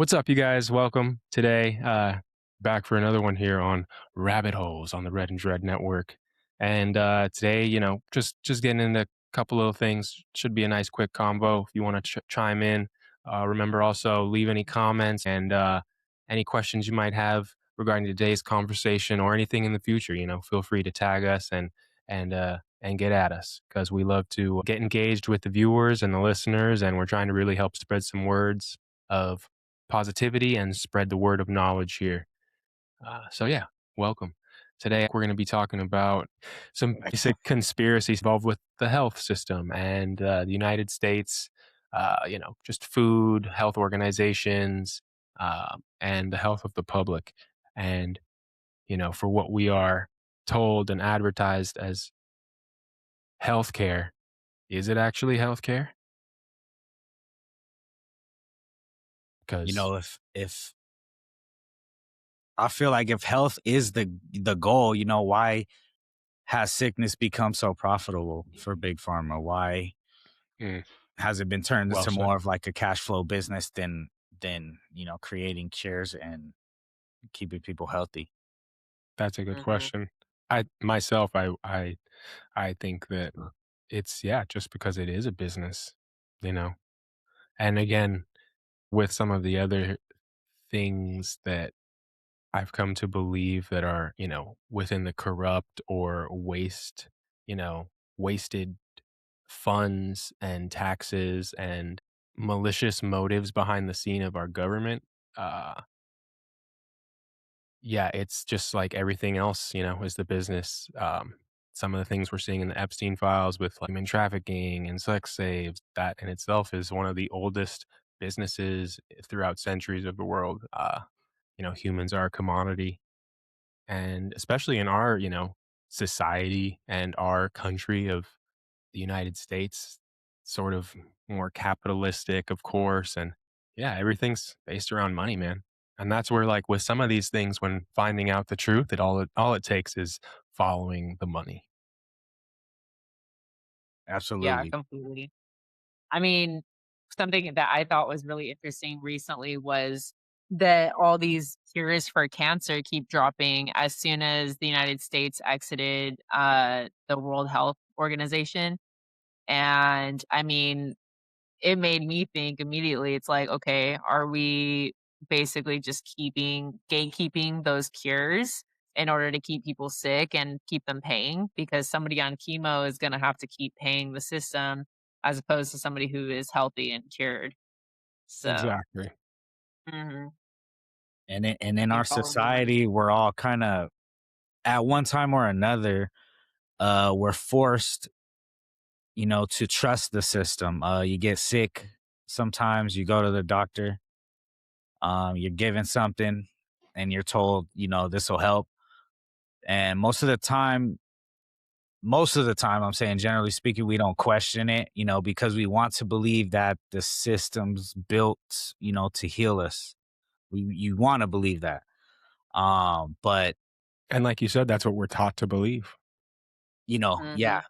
What's up, you guys? Welcome today. Back for another one here on Rabbit Holes on the Red and Dread Network. And today, just getting into a couple little things. Should be a nice quick combo. If you want to chime in, remember also leave any comments and any questions you might have regarding today's conversation or anything in the future. Feel free to tag us and get at us because we love to get engaged with the viewers and the listeners, and we're trying to really help spread some words of positivity and spread the word of knowledge here. So yeah, welcome. Today we're going to be talking about some basic conspiracies involved with the health system and the United States. Just food, health organizations, and the health of the public. And for what we are told and advertised as healthcare, is it actually healthcare? You Because know, if I feel like if health is the goal, why has sickness become so profitable for big pharma? Why has it been turned well into said. more of like a cash flow business than creating cures and keeping people healthy? That's a good Mhm. question. I myself, I think that it's yeah, just because it is a business, you know. And again, with some of the other things that I've come to believe that are, within the corrupt or wasted funds and taxes and malicious motives behind the scene of our government, uh yeah, it's just like everything else, is the business. Some of the things we're seeing in the Epstein files with like human trafficking and sex slaves, that in itself is one of the oldest businesses throughout centuries of the world. Humans are a commodity. And especially in our, society and our country of the United States, sort of more capitalistic, of course. And yeah, everything's based around money, man. And that's where, like, with some of these things, when finding out the truth, it all it takes is following the money. Yeah, Absolutely. completely. I mean, something that I thought was really interesting recently was that all these cures for cancer keep dropping as soon as the United States exited the World Health Organization. And I mean, it made me think immediately, it's like, okay, are we basically just gatekeeping those cures in order to keep people sick and keep them paying? Because somebody on chemo is going to have to keep paying the system as opposed to somebody who is healthy and cured. So, Exactly. mhm, And I in our think all of that. society, we're all kind of at one time or another, we're forced, to trust the system. You get sick, sometimes you go to the doctor, you're given something and you're told, this will help. And most of the time, I'm saying generally speaking, we don't question it, because we want to believe that the system's built, to heal us. You want to believe that. But And like you said, that's what we're taught to believe. yeah. Mhm.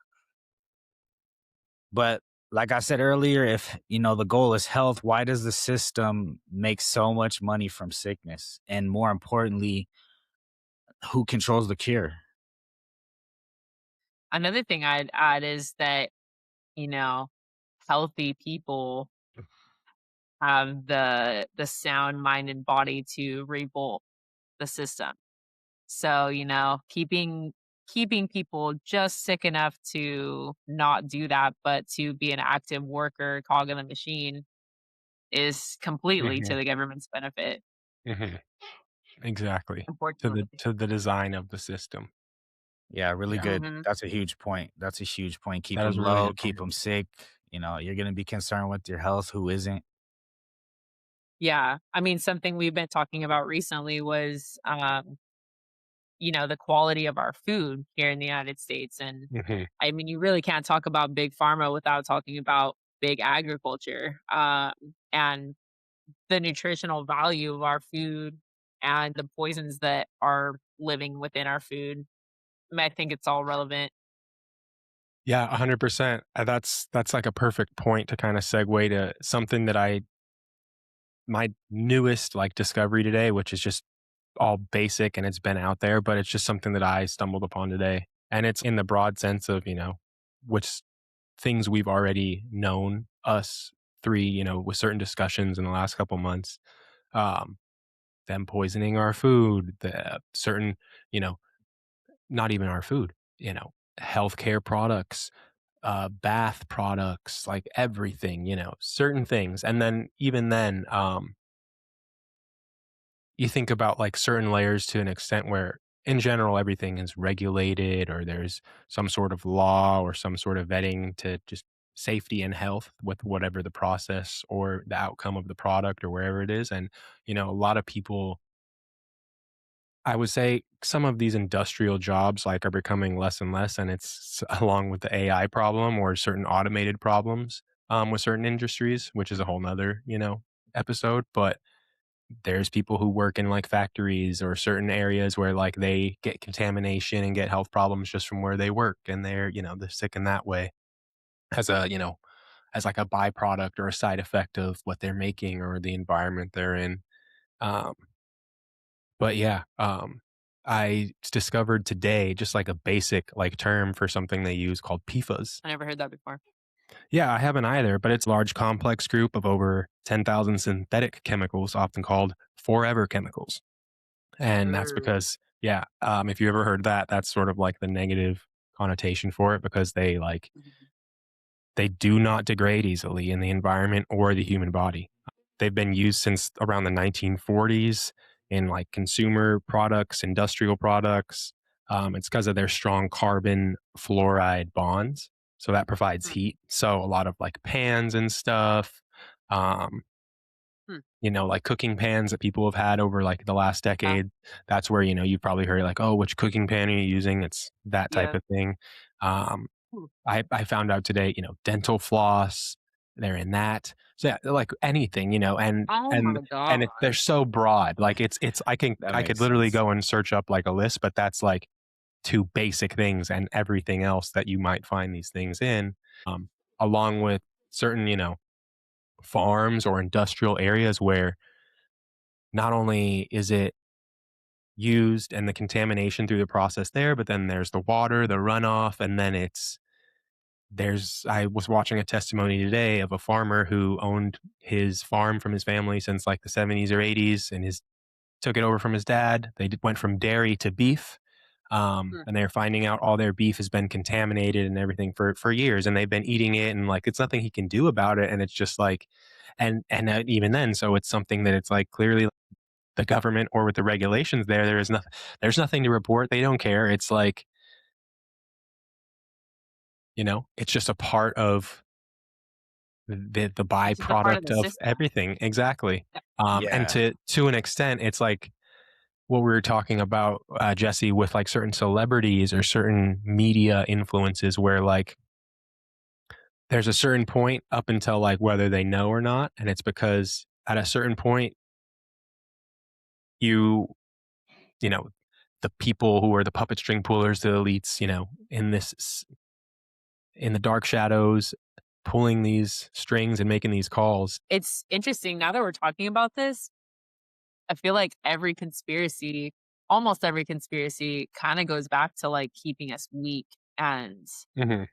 But like I said earlier, if the goal is health, why does the system make so much money from sickness? And more importantly, who controls the cure? Another thing I'd add is that, you know, healthy people have the sound mind and body to revolt the system. So, keeping people just sick enough to not do that, but to be an active worker, cog in the machine is completely to Hmm. the government's benefit, Hmm. Exactly. To the unfortunately. to the design of the system. Yeah, really Yeah, good. Mhm. That's a huge point. That's a huge point. Keep that is them a really low, good keep point. them sick. You're going to be concerned with your health. Who isn't? Yeah. I mean, something we've been talking about recently was, the quality of our food here in the United States. And Hmm. I mean, you really can't talk about big pharma without talking about big agriculture. And the nutritional value of our food and the poisons that are living within our food. I think it's all relevant. Yeah, 100%. That's like a perfect point to kind of segue to something that I my newest like discovery today, which is just all basic and it's been out there, but it's just something that I stumbled upon today. And it's in the broad sense of, which things we've already known us three, with certain discussions in the last couple months. Um, them poisoning our food, the certain, you know, not even our food, healthcare products, bath products, like everything, certain things. And then even then, you think about like certain layers to an extent where in general everything is regulated or there's some sort of law or some sort of vetting to just safety and health with whatever the process or the outcome of the product or wherever it is. And a lot of people, I would say some of these industrial jobs like are becoming less and less, and it's along with the AI problem or certain automated problems with certain industries, which is a whole nother episode. But there's people who work in like factories or certain areas where like they get contamination and get health problems just from where they work, and they're sick in that way as as like a byproduct or a side effect of what they're making or the environment they're in. Um, but yeah, I discovered today just like a basic like term for something they use called PFAS. I never heard that before. Yeah, I haven't either, but it's a large complex group of over 10,000 synthetic chemicals, often called forever chemicals. And that's Mm. because, yeah, if you ever heard that, that's sort of like the negative connotation for it because Mhm. they do not degrade easily in the environment or the human body. They've been used since around the 1940s in like consumer products, industrial products. It's because of their strong carbon fluoride bonds. So that provides Mm. heat. So a lot of like pans and stuff, um, Hmm. like cooking pans that people have had over like the last Yeah. decade. That's where, you've probably heard like, oh, which cooking pan are you using? It's that type Yeah. of thing. Um, Hmm. I found out today, dental floss, they're in that. So yeah, like anything, and Oh my god. they're so broad. Like it's That I could makes literally sense. go and search up like a list, but that's like two basic things and everything else that you might find these things in, along with certain, farms or industrial areas where not only is it used and the contamination through the process there, but then there's the water, the runoff, and then I was watching a testimony today of a farmer who owned his farm from his family since like the 70s or 80s and his took it over from his dad. Went from dairy to beef. Hmm. And they're finding out all their beef has been contaminated and everything for years, and they've been eating it, and like it's nothing he can do about it, and it's just like, and even then, so it's something that it's like clearly the government or with the regulations there's nothing to report. They don't care. It's like it's just a part of the It's just a part of byproduct the of system. everything. Exactly. Yeah. And Yeah. to an extent, it's like what we were talking about, Jesse, with like certain celebrities or certain media influences where like there's a certain point up until like whether they know or not. And it's because at a certain point, you, you know, the people who are the puppet string pullers, the elites, in the dark shadows, pulling these strings and making these calls. It's interesting now that we're talking about this, I feel like almost every conspiracy kinda goes back to, like, keeping us weak and Mhm.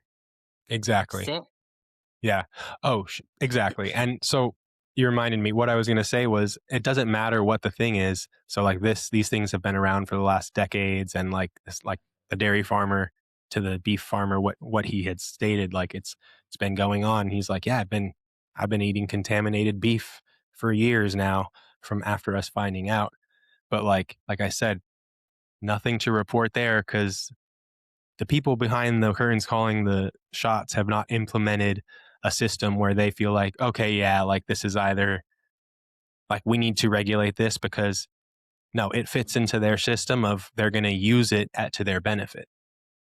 Exactly. sick. Yeah. Oh, exactly. And so you reminded me what I was going to say was it doesn't matter what the thing is. So like these things have been around for the last decades, and like this, like the dairy farmer to the beef farmer, what he had stated, like it's been going on. He's like, yeah, I've been eating contaminated beef for years now from after us finding out. But like I said, nothing to report there because the people behind the curtains calling the shots have not implemented a system where they feel like, okay, yeah, like this is either like we need to regulate this because no, it fits into their system of they're going to use it to their benefit.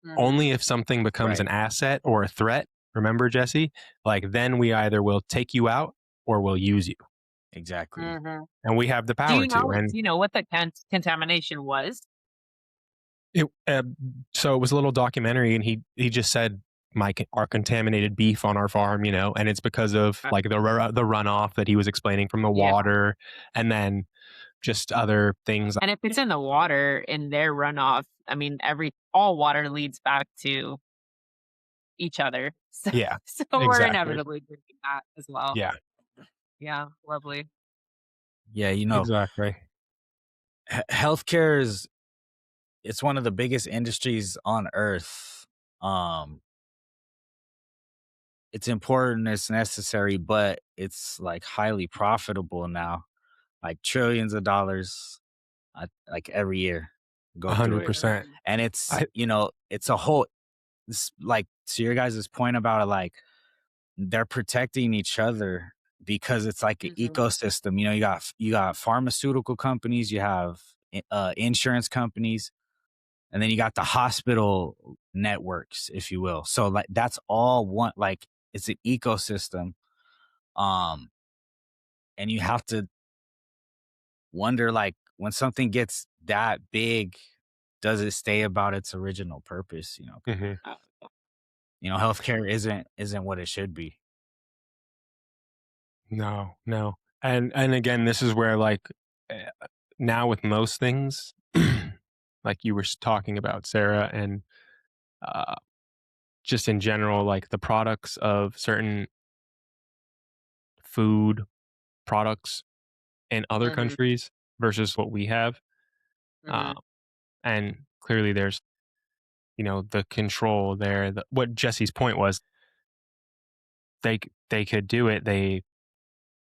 Mhm. Only if something becomes an Right. asset or a threat, remember, Jesse, like then we either will take you out or we'll use you. Exactly. Mhm. And we have the Do power you to. know And do you know what the contamination was? it, so it was a little documentary, and he just said our contaminated beef on our farm, and it's because of like the runoff that he was explaining from the Yeah. water, and then just other things. And if it's in the water in their runoff, I mean, all water leads back to each other. So, Yeah, so we're exactly. inevitably drinking that as well. Yeah, Yeah, lovely. Yeah, exactly. healthcare is it's one of the biggest industries on earth. Um, it's important, it's necessary, but it's like highly profitable now. Like trillions of dollars, like every year, go through it, 100%. Mhm. and it's a whole. Like to your guys' point about it, like they're protecting each other because it's like an Mhm. ecosystem. You got pharmaceutical companies, you have insurance companies, and then you got the hospital networks, if you will. So like that's all one. Like it's an ecosystem, um, and you have to wonder like when something gets that big, does it stay about its original purpose? Mhm. Uh, Healthcare isn't what it should be. No, no. And again, this is where like eh, now with most things, like you were talking about, Sarah, and uh, just in general, like the products of certain food products in other Mhm. countries versus what we have. Uh, Mhm. and clearly there's, the control there. What Jesse's point was, they could do it,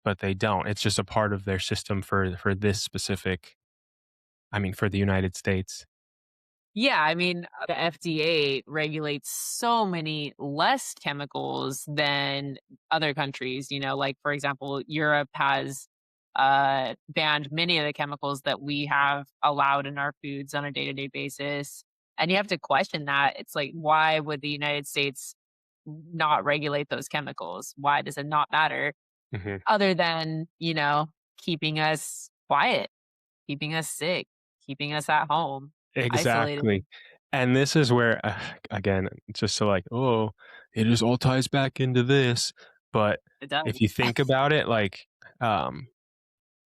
but they don't. It's just a part of their system for this specific, I mean, for the United States. Yeah, I mean, the FDA regulates so many less chemicals than other countries, like for example, Europe has banned many of the chemicals that we have allowed in our foods on a day-to-day basis. And you have to question that. It's like, why would the United States not regulate those chemicals? Why does it not matter? Mhm. Other than, keeping us quiet, keeping us sick, keeping us at home, isolated. Exactly. And this is where, again, just so like, oh, it just all ties back into this. But It does. if you think about it, like, um,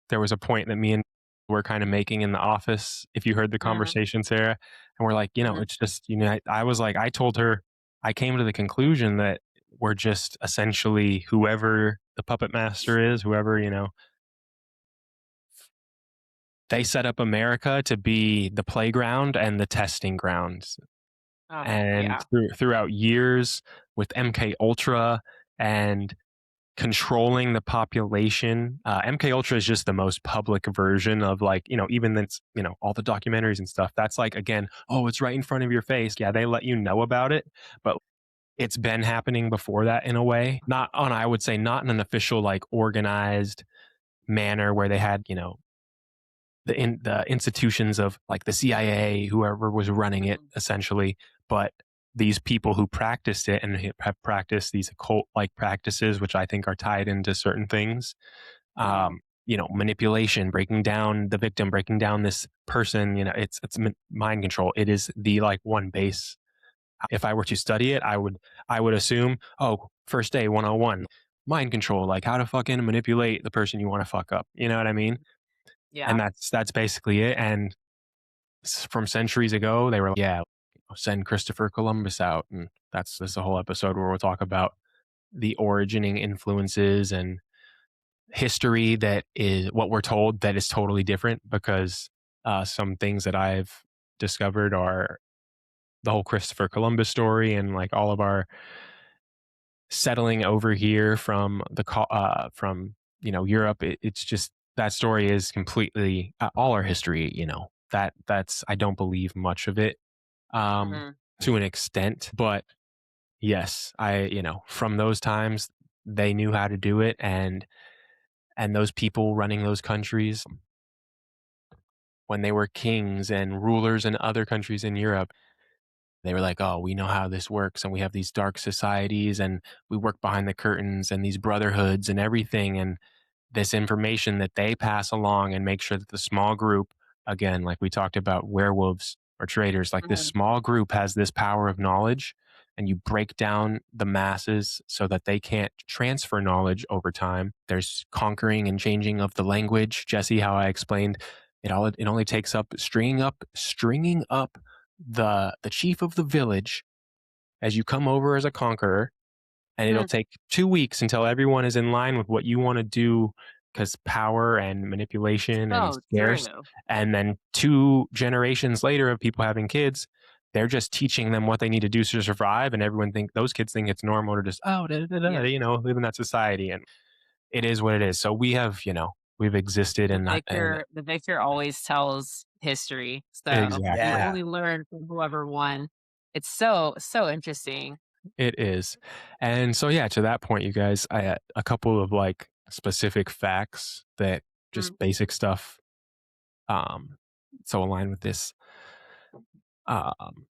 there was a point that me and were kind of making in the office, if you heard the Mhm, conversation, Sarah, and we're like, mhm. it's just, I was like, I told her, I came to the conclusion that we're just essentially whoever the puppet master is, whoever, they set up America to be the playground and the testing grounds. And Yeah. throughout years with MK Ultra and controlling the population, MK Ultra is just the most public version of like, even that's, all the documentaries and stuff. That's like, again, oh, it's right in front of your face. Yeah, they let you know about it, but it's been happening before that in a way. Not on, I would say, not in an official, like organized manner where they had, the institutions of like the CIA, whoever was running it Mhm, essentially, but these people who practiced it and have practiced these occult like practices, which I think are tied into certain things, mhm. manipulation, breaking down the victim, breaking down this person, it's mind control. It is the like one base. If I were to study it, I would assume, oh, first day 101, mind control, like how to fucking manipulate the person you want to fuck up. You know what I mean? And Yeah. that's basically it. And from centuries ago, they were like, yeah, send Christopher Columbus out. And that's a whole episode where we'll talk about the origining influences and history that is what we're told that is totally different because some things that I've discovered are the whole Christopher Columbus story and like all of our settling over here from from Europe. It's just that story is completely all our history. That's I don't believe much of it Mhm. to an extent, but yes, from those times they knew how to do it, and those people running those countries when they were kings and rulers in other countries in Europe, they were like, oh, we know how this works, and we have these dark societies, and we work behind the curtains, and these brotherhoods and everything, and this information that they pass along and make sure that the small group, again, like we talked about werewolves or traders, like this Mhm. small group has this power of knowledge. and you break down the masses so that they can't transfer knowledge over time. There's conquering and changing of the language. Jesse, how I explained it only takes up stringing up the chief of the village as you come over as a conqueror, and it'll Hmm. take 2 weeks until everyone is in line with what you want to do, because power and manipulation and So scarce. true. And then 2 generations later of people having kids, they're just teaching them what they need to do to survive, and those kids think it's normal to just, oh, da, da, da, Yeah. live in that society, and it is what it is. So we've existed The in that, and victor the victor always tells history, so you exactly. Yeah. only learn from whoever won. It's so interesting. It is. And so, yeah, to that point, you guys, I had a couple of like specific facts that Mm, just basic stuff. Um, so align with this.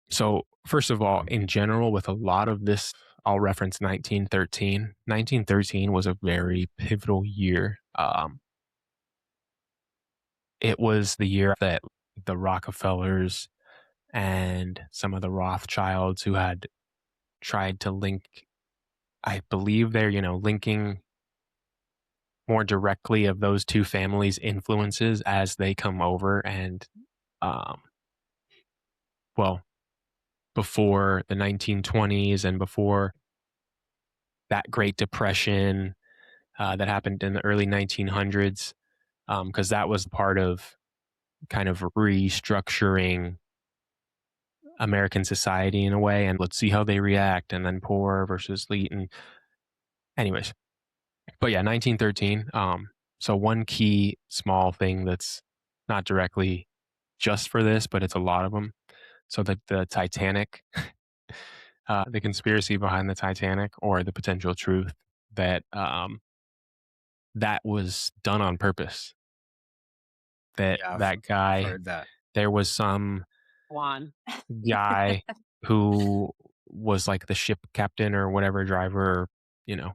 So first of all, in general, with a lot of this, I'll reference 1913. 1913 was a very pivotal year. It was the year that the Rockefellers and some of the Rothschilds who had tried to link, I believe they're, linking more directly of those two families' influences as they come over and, um, well, before the 1920s and before that Great Depression that happened in the early 1900s, because that was part of kind of restructuring American society in a way, and let's see how they react, and then poor versus elite, and anyways, but yeah, 1913. So one key small thing that's not directly just for this, but it's a lot of them. So the Titanic, the conspiracy behind the Titanic, or the potential truth that that was done on purpose. That Yeah, that I've guy, heard that. there was some Juan. guy who was like the ship captain or whatever driver, you know,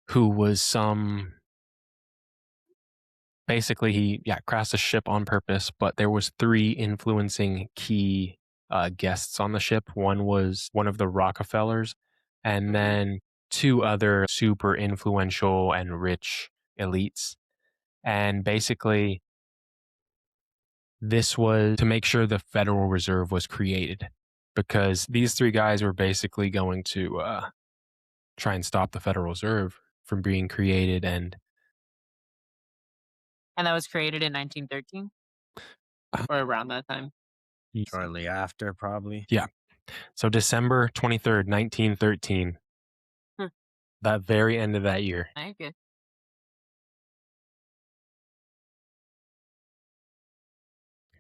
who was some basically he crashed the ship on purpose, but there was 3 influencing key guests on the ship. One was one of the Rockefellers, and Mhm. then 2 other super influential and rich elites. And basically, this was to make sure the Federal Reserve was created, because these 3 guys were basically going to try and stop the Federal Reserve from being created. And And that was created in 1913 uh, or around that time. Shortly after, probably. yeah, so December 23rd, 1913, Hmm, that very end of that year, I get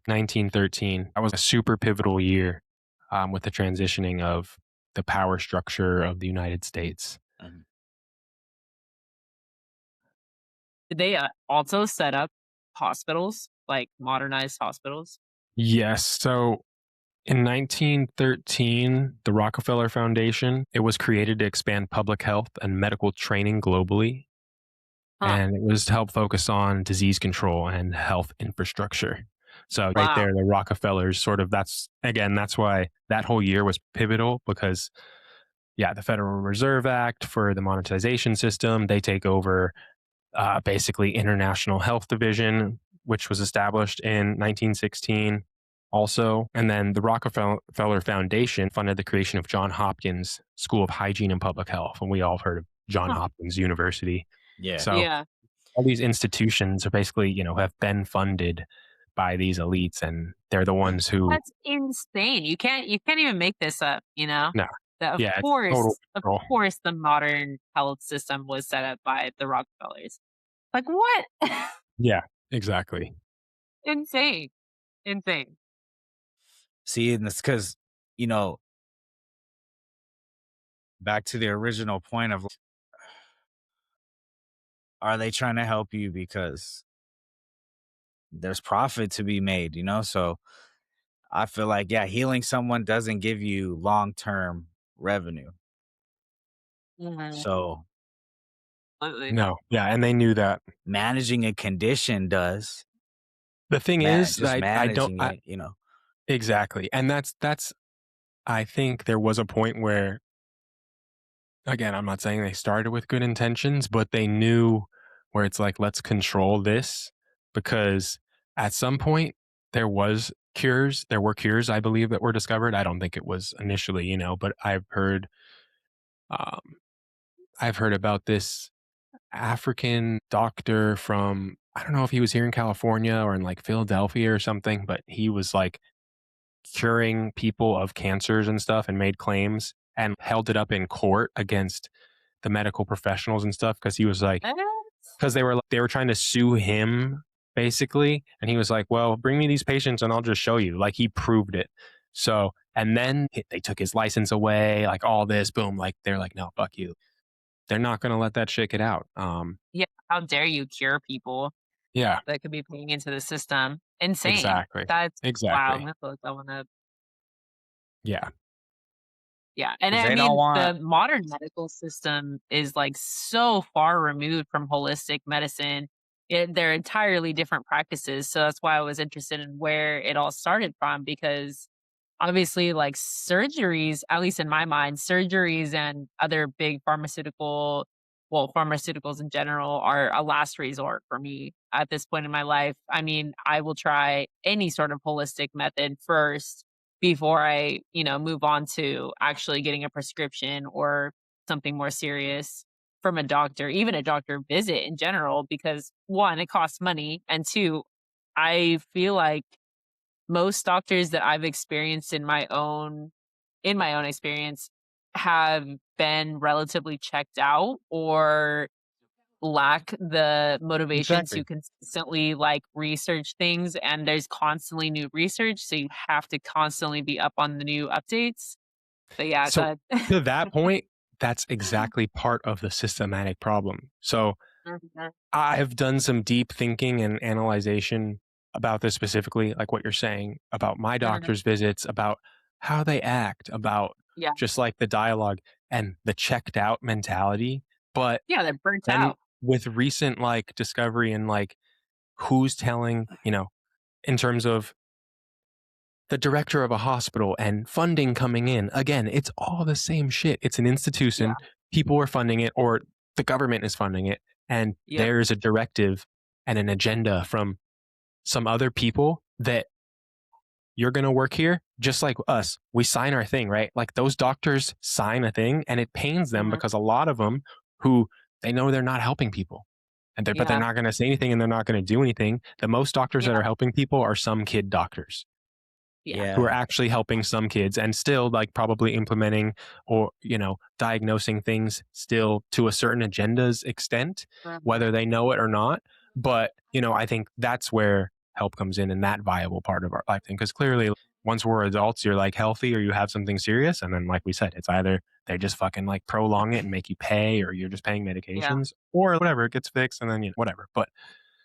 1913, that was a super pivotal year, with the transitioning of the power structure of the United States. Mhm. Did they, also set up hospitals, like modernized hospitals? Yes, so in 1913, the Rockefeller Foundation, it was created to expand public health and medical training globally, Huh, and it was to help focus on disease control and health infrastructure. So right wow. there, the Rockefellers sort of that's why that whole year was pivotal, because the Federal Reserve Act for the monetization system, they take over basically International Health Division, which was established in 1916 also. And then the Rockefeller Foundation funded the creation of John Hopkins School of Hygiene and Public Health. And we all heard of John Huh, Hopkins University. Yeah. So yeah. all these institutions are basically, have been funded by these elites, and they're the ones who, That's insane. You can't even make this up, you know? no, That yeah, it's total of control. course the modern health system was set up by the Rockefellers. Like, what? Yeah, exactly. Insane, insane. See, and it's because, you know, back to the original point of, are they trying to help you because there's profit to be made, you know? So I feel like, yeah, healing someone doesn't give you long term revenue. Mhm, So absolutely. No, yeah, and they knew that. managing a condition does. The thing is Just that I don't, managing it, you know. exactly, and that's I think there was a point where, again, I'm not saying they started with good intentions, but they knew where it's like, let's control this because at some point there were cures, I believe, that were discovered. I don't think it was initially, but um, I've heard about this African doctor from, I don't know if he was here in California or in like Philadelphia or something, but he was like curing people of cancers and stuff and made claims and held it up in court against the medical professionals and stuff because he was like, What? because they were trying to sue him basically, and he was like, well, bring me these patients and I'll just show you, like he proved it. So and then they took his license away, like all this boom, like they're like, no, fuck you, they're not going to let that shit get out. Yeah, how dare you cure people Yeah, that could be paying into the system? Insane. exactly, That's wow, I'm exactly. gonna have to look that one up. Yeah, Yeah, and because I they don't mean, want. the modern medical system is, like, so far removed from holistic medicine. They're entirely different practices, so that's why I was interested in where it all started from because obviously, like, surgeries, at least in my mind, surgeries and other big pharmaceuticals in general are a last resort for me at this point in my life. I mean, I will try any sort of holistic method first before I, move on to actually getting a prescription or something more serious from a doctor, even a doctor visit in general, because one, it costs money, and two, I feel like most doctors that I've experienced in my own experience have been relatively checked out or lack the motivation to exactly. consistently like research things, and there's constantly new research, so you have to constantly be up on the new updates. But yeah, So go to ahead. that point, that's exactly part of the systematic problem. So Mhm. I've done some deep thinking and analyzation about this specifically, like what you're saying about my Mhm. doctor's visits, about how they act, about Yeah. just like the dialogue and the checked out mentality. But Yeah, they're burnt then out. with recent like discovery and like who's telling, in terms of the director of a hospital and funding coming in. Again, it's all the same shit. It's an Yeah. institution. People are funding it, or the government is funding it. And Yep. there's a directive and an agenda from some other people that you're going to work here just like us. We sign our thing, right? Like those doctors sign a thing and it pains them Mhm. because a lot of them who they know they're not helping people. But they're Yeah. not going to say anything and they're not going to do anything. The most doctors that Yeah. are helping people are some kid doctors Yeah. who are Yeah, actually helping some kids and still like probably implementing or diagnosing things still to a certain agenda's extent, Mhm. whether they know it or not. But I think that's where help comes in that viable part of our life thing, because clearly once we're adults you're like healthy or you have something serious, and then like we said, it's either they just fucking like prolong it and make you pay, or you're just paying Yeah. medications or whatever, it gets fixed and then whatever. But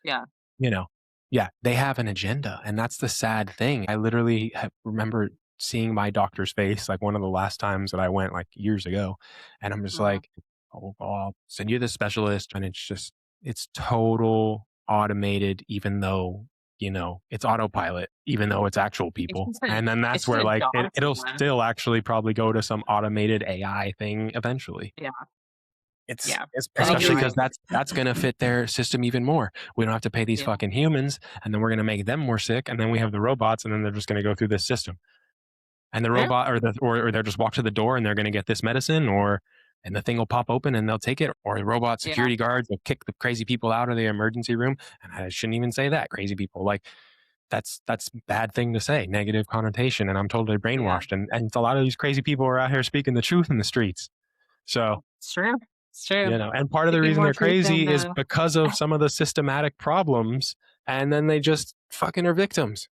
Yeah. you know, yeah, they have an agenda, and that's the sad thing. I literally remember seeing my doctor's face, like, one of the last times that I went, like, years ago, and I'm just Mhm. like, "Oh, well, I'll send you the specialist," and it's total automated, even though, it's autopilot, even though it's actual It's people, just a and then it's that's just where, a like, job to it'll them. still actually probably go to some automated AI thing eventually. Yeah. it's Yeah. it's I think you're Especially probably because right. that's gonna fit their system even more. We don't have to pay these Yeah. fucking humans, and then we're gonna make them more sick, and then we have the robots, and then they're just gonna go through this system. And the True. robot or they'll just walk to the door and they're gonna get this medicine, and the thing will pop open and they'll take it, or the robot Yeah. security guards will kick the crazy people out of the emergency room. And I shouldn't even say that, crazy people. Like that's a bad thing to say, negative connotation, and I'm totally Yeah. brainwashed. And a lot of these crazy people are out here speaking the truth in the streets. So It's true. It's true. and part of the Speaking reason more they're truth than, crazy is because of some of the systematic problems, and then they just fucking are victims.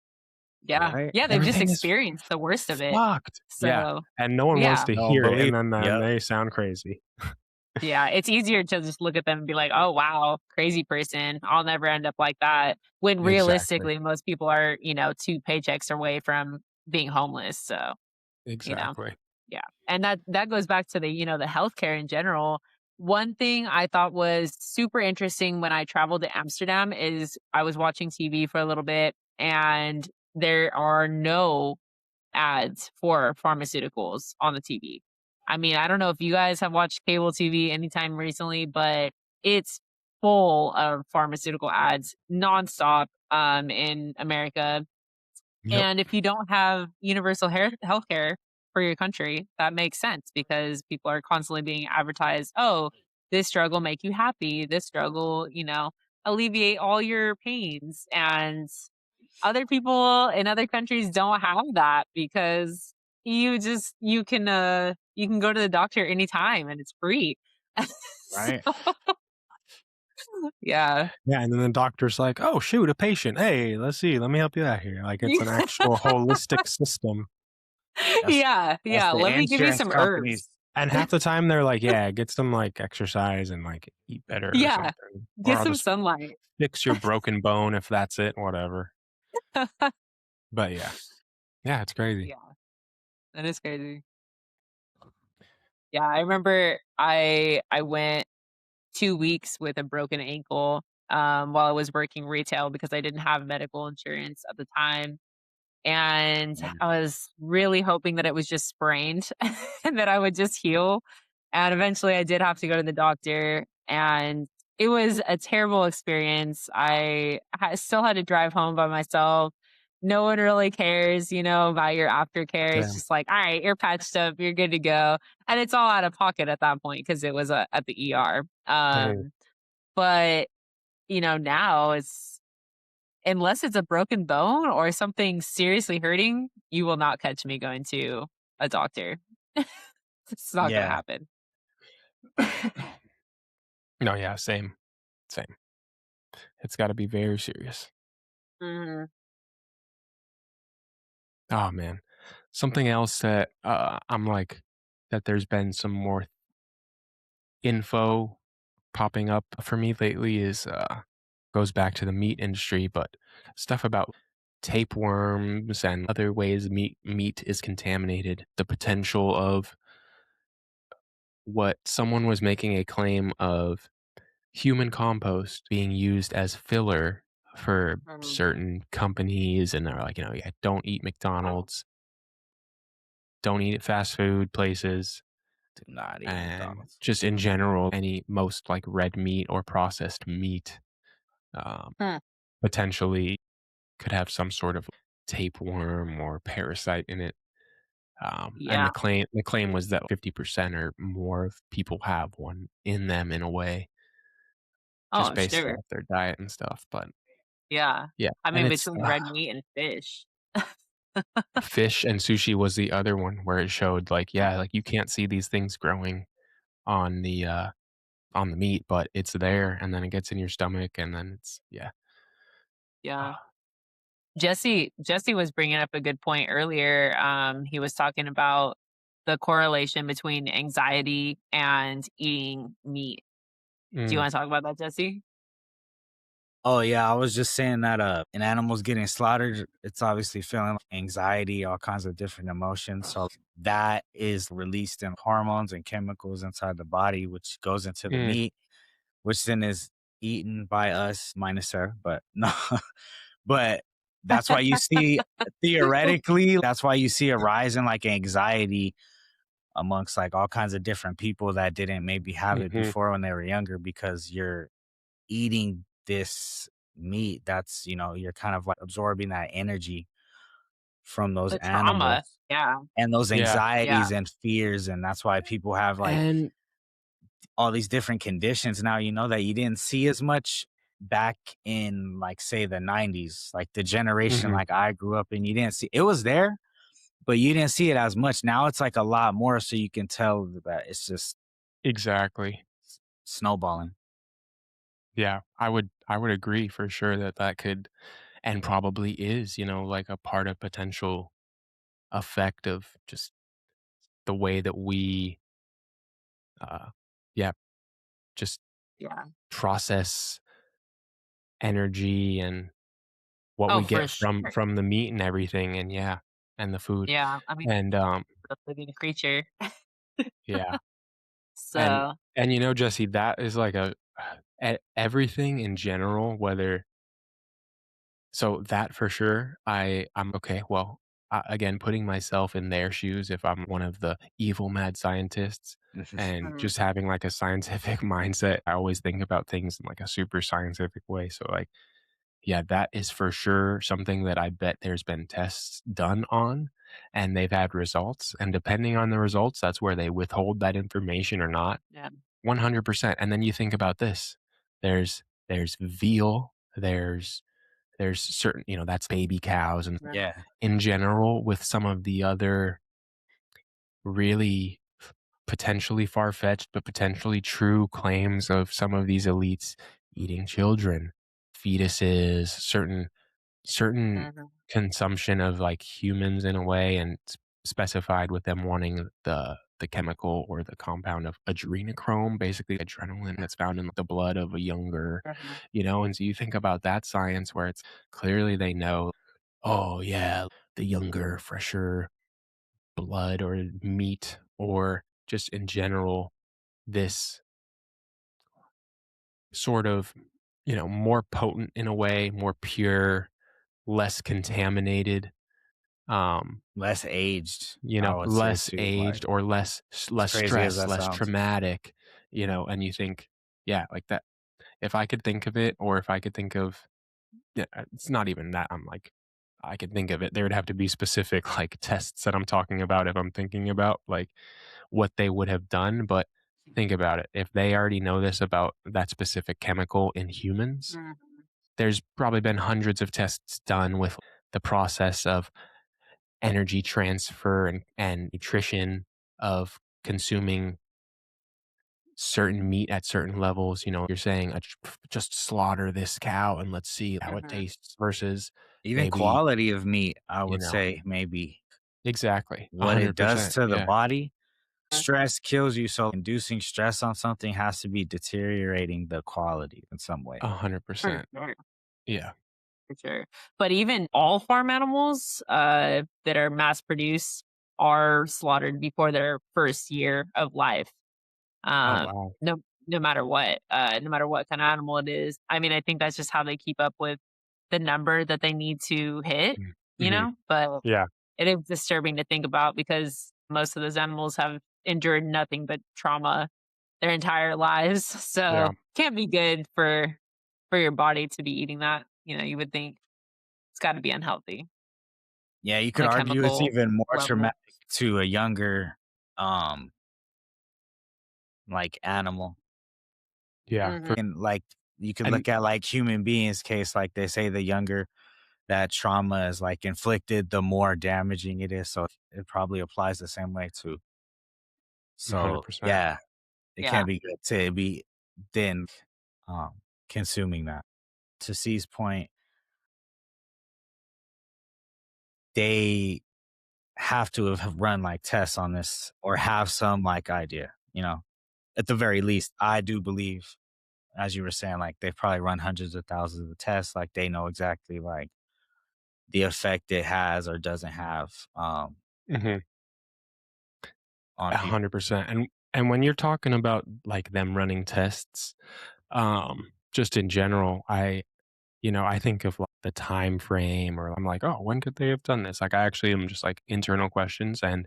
yeah. right. Yeah, they've just Everything is experienced the worst of it. fucked. Yeah, So, and no one wants yeah. to No, hear it, believe. and then Yep. they sound crazy. Yeah, it's easier to just look at them and be like, "Oh, wow, crazy person. I'll never end up like that." When Exactly. realistically, most people are, 2 paychecks away from being homeless. So, you know. Exactly. Yeah, and that goes back to the healthcare in general. One thing I thought was super interesting when I traveled to Amsterdam is I was watching TV for a little bit, and there are no ads for pharmaceuticals on the TV. I mean, I don't know if you guys have watched cable TV anytime recently, but it's full of pharmaceutical ads nonstop in America. Yep. And if you don't have universal healthcare for your country, that makes sense because people are constantly being advertised, oh, this drug will make you happy. This drug will, alleviate all your pains. And other people in other countries don't have that because you can go to the doctor anytime and it's free. So, Right. yeah. Yeah, and then the doctor's like, "Oh, shoot, a patient. Hey, let's see. Let me help you out here." Like, it's an actual holistic system. That's Yeah, that's yeah. the Let me give you insurance some companies. herbs. And half the time they're like, "Yeah, get some, like, exercise and, like, eat better or Yeah. something. Or Get I'll some just sunlight. fix your broken bone if that's it, whatever." But yeah. Yeah, it's crazy. Yeah, that is crazy. Yeah, I remember I went 2 weeks with a broken ankle, while I was working retail because I didn't have medical insurance at the time, and Yeah. I was really hoping that it was just sprained and that I would just heal, and eventually I did have to go to the doctor, and it was a terrible experience. Still had to drive home by myself. No one really cares, about your aftercare. It's Yeah. just like, "All right, you're patched up, you're good to go," and it's all out of pocket at that point because it was, at the ER. Hey. But, now it's unless it's a broken bone or something seriously hurting, you will not catch me going to a doctor. It's not gonna Yeah. happen. No, yeah, same, same. It's gotta be very serious. Mhm. Oh, man. Something else that, I'm like that there's been some more info popping up for me lately is, goes back to the meat industry, but stuff about tapeworms and other ways meat is contaminated. The potential of what someone was making a claim of human compost being used as filler for Mhm. certain companies, and they're like, "Yeah, don't eat McDonald's, don't eat at fast food places." Do not eat And McDonald's. just in general, any most like red meat or processed meat, um, Hmm. potentially could have some sort of tapeworm or parasite in it. And Yeah. the claim was that 50% or more of people have one in them in a way, just Oh, based sure. off their diet and stuff. But Yeah. yeah, I and mean, it's between red meat and fish. fish and sushi was the other one where it showed like, yeah, like you can't see these things growing on the meat, but it's there, and then it gets in your stomach, and then it's yeah. Yeah. Jesse was bringing up a good point earlier. He was talking about the correlation between anxiety and eating meat. Do you Mm, wanna talk about that, Jesse? Oh yeah, I was just saying that an animal's getting slaughtered, it's obviously feeling anxiety, all kinds of different emotions. So that is released in hormones and chemicals inside the body, which goes into the mm, meat, which then is eaten by us minus her. But no, but that's why you see theoretically, that's why you see a rise in like anxiety amongst like all kinds of different people that didn't maybe have it mhm, before when they were younger because you're eating this meat that's, you're kind of like absorbing that energy from those The trauma. animals Yeah. and those yeah, Yeah. anxieties and fears. And that's why people have like and all these different conditions now, that you didn't see as much back in like say the 90s, like the generation mhm, like I grew up in, you didn't see it was there, but you didn't see it as much. Now it's like a lot more. So you can tell that it's just exactly. snowballing. Yeah, I would agree for sure that that could and probably is, like a part of potential effect of just the way that we, uh, yeah, just Yeah. process energy and what Oh, we for get sure. from the meat and everything, and yeah, and the food, Yeah. I mean, and, a living creature. yeah, and So, Jesse, that is like a everything in general, whether so that for sure, I'm okay, well, again, putting myself in their shoes if I'm one of the evil mad scientists and Mhm. just having like a scientific mindset. I always think about things in like a super scientific way. So like, yeah, that is for sure something that I bet there's been tests done on and they've had results. And depending on the results, that's where they withhold that information or not. Yeah. 100%. And then you think about this. There's veal, there's certain, that's baby cows and Right. Yeah. in general with some of the other really potentially far-fetched but potentially true claims of some of these elites eating children, fetuses, certain Mhm. consumption of like humans in a way and specified with them wanting the chemical or the compound of adrenochrome, basically adrenaline that's found in the blood of a younger, Mhm. and so you think about that science where it's clearly they know, oh yeah, the younger, fresher blood or meat or just in general this sort of, more potent in a way, more pure, less contaminated, um, Less aged, I would say less too, like, aged or as less crazy as stress, that less sounds. traumatic, and you think, yeah, like that. If I could think of it, or if I could think of, yeah, it's not even that I'm like, I could think of it. There would have to be specific like tests that I'm talking about if I'm thinking about like what they would have done. But think about it. If they already know this about that specific chemical in humans, Mhm. there's probably been hundreds of tests done with the process of energy transfer and nutrition of consuming certain meat at certain levels. You're saying just slaughter this cow and let's see how it Mhm. tastes versus Even maybe, quality of meat, I you would know, say maybe exactly. what it does 100%. to the Yeah. body. Stress kills you, so inducing stress on something has to be deteriorating the quality in some way. 100%. Yeah. For sure. But even all farm animals, that are mass produced are slaughtered before their first year of life. Oh, Um, wow. no no matter what kind of animal it is. I mean, I think that's just how they keep up with the number that they need to hit, Mm-hmm. But Yeah. it is disturbing to think about because most of those animals have endured nothing but trauma their entire lives. So Yeah. can't be good for your body to be eating that. You would think it's gotta be unhealthy Yeah, you on could a argue it's chemical even more level. traumatic to a younger, um, like, animal. Yeah. Mhm, And, like, you could And look at, like, human beings' case, like, they say the younger that trauma is, like, inflicted, the more damaging it is, so it probably applies the same way too. So, 100%. yeah, it yeah, can't be good to be then, consuming that. To C's point, they have to have run, like, tests on this or have some, like, idea, you know? At the very least, I do believe, as you were saying, like, they've probably run hundreds of thousands of tests, like, they know exactly, like, the effect it has or doesn't have, Mhm. on people. 100%. And when you're talking about like them running tests, just in general, I think of like the time frame or I'm like, oh, when could they have done this? Like I actually am just like internal questions and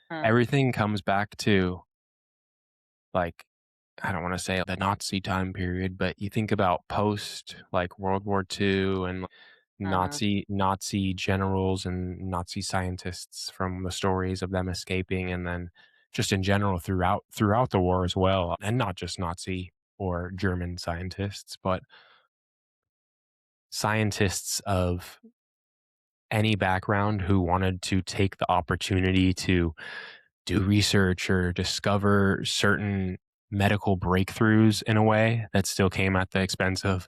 mm, everything comes back to like I don't want to say the Nazi time period, but you think about post like World War II and like, mhm, Nazi generals and Nazi scientists from the stories of them escaping, and then just in general throughout the war as well, and not just Nazi or German scientists, but scientists of any background who wanted to take the opportunity to do research or discover certain medical breakthroughs in a way that still came at the expense of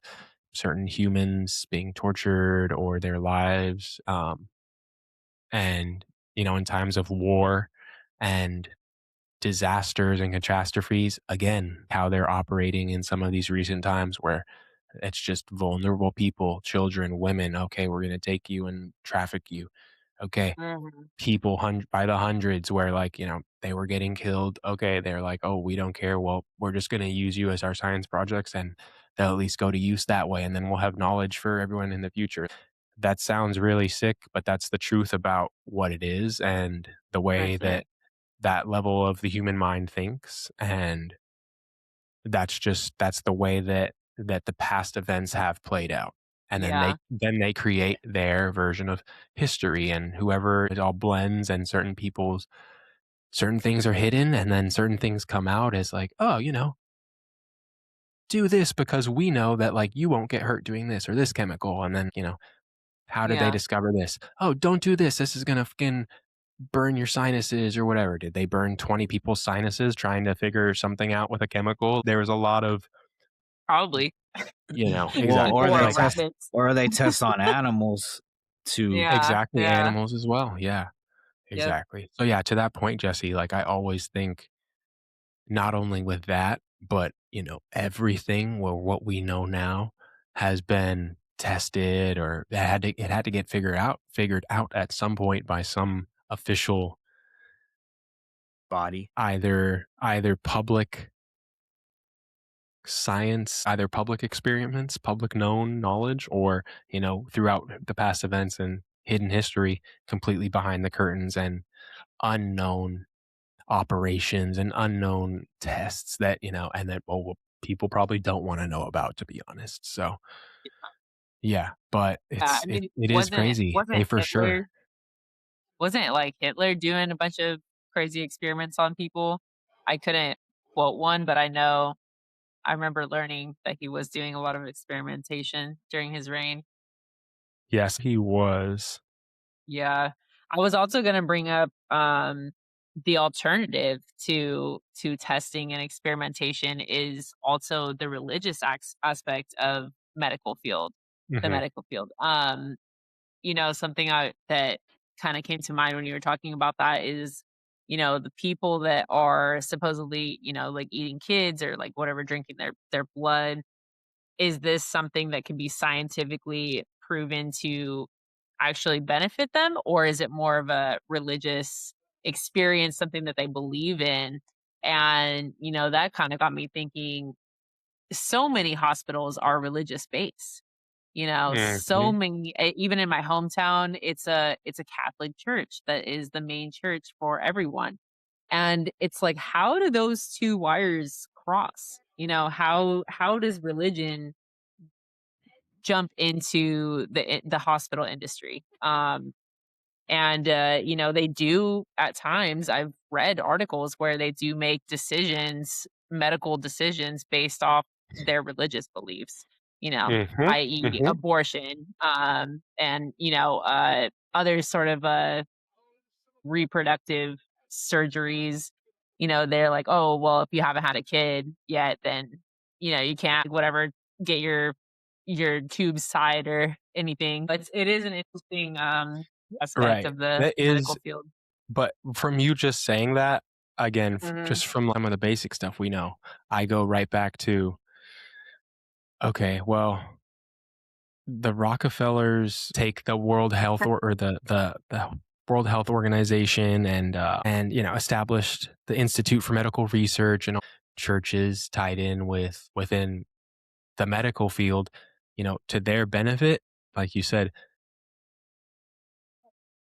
certain humans being tortured or their lives. And, in times of war and disasters and catastrophes, again, how they're operating in some of these recent times where it's just vulnerable people, children, women. Okay, we're going to take you and traffic you. Okay, mhm, people by the hundreds where like they were getting killed. Okay, they're like, oh, we don't care, well, we're just going to use you as our science projects and they'll at least go to use that way and then we'll have knowledge for everyone in the future. that sounds really sick, but that's the truth about what it is and the For way sure. that that level of the human mind thinks, and that's the way that the past events have played out. And Yeah, then they create their version of history, and whoever it all blends, and certain things are hidden, and then certain things come out as like, "Oh, do this because we know that, like, you won't get hurt doing this or this chemical," and then, how did they yeah. discover this? "Oh, don't do this. This is gonna fucking burn your sinuses," or whatever. Did they burn 20 people's sinuses trying to figure something out with a chemical? There was a lot of, Probably. Well, exactly, Or like rabbits. or they test on animals to Yeah, exactly, yeah, animals as well, yeah, yep. exactly. So, yeah, to that point, Jesse, like, I always think not only with that, but, everything, well, what we know now has been tested, or it had to get figured out at some point by some official, body. either public science, either public experiments, public known knowledge, or, throughout the past events and hidden history completely behind the curtains, and unknown operations and unknown tests that, and that, well, people probably don't wanna know about, to be honest. So, yeah, but Yeah, I it is wasn't crazy. They wasn't for sure. Hitler wasn't, like, Hitler doing a bunch of crazy experiments on people? I couldn't quote one, but I remember learning that he was doing a lot of experimentation during his reign. Yes, he was. Yeah. I was also gonna bring up, the alternative to testing and experimentation is also the religious aspect of the Mhm, medical field. Something that kinda came to mind when you were talking about that is, the people that are supposedly, like, eating kids or, like, whatever, drinking their blood. Is this something that can be scientifically proven to actually benefit them, or is it more of a religious experience, something that they believe in? And, that kinda got me thinking, so many hospitals are religious based. So mhm. many, even in my hometown, it's a Catholic church that is the main church for everyone. And it's like, how do those 2 wires cross? How does religion jump into the hospital industry? And they do at times. I've read articles where they do make medical decisions based off their religious beliefs, Mhm, i.e. mhm. abortion, and other sort of reproductive surgeries. They're like, oh well, if you haven't had a kid yet, then you can't whatever get your tubes tied or anything. But it is an interesting aspect Right. of the That medical is, field. but from you just saying that, again, Mhm. just from some of the basic stuff we know, I go right back to, okay, well, the Rockefellers take the World Health, or the World Health Organization, and, established the Institute for Medical Research, and all churches tied in within the medical field, to their benefit, like you said.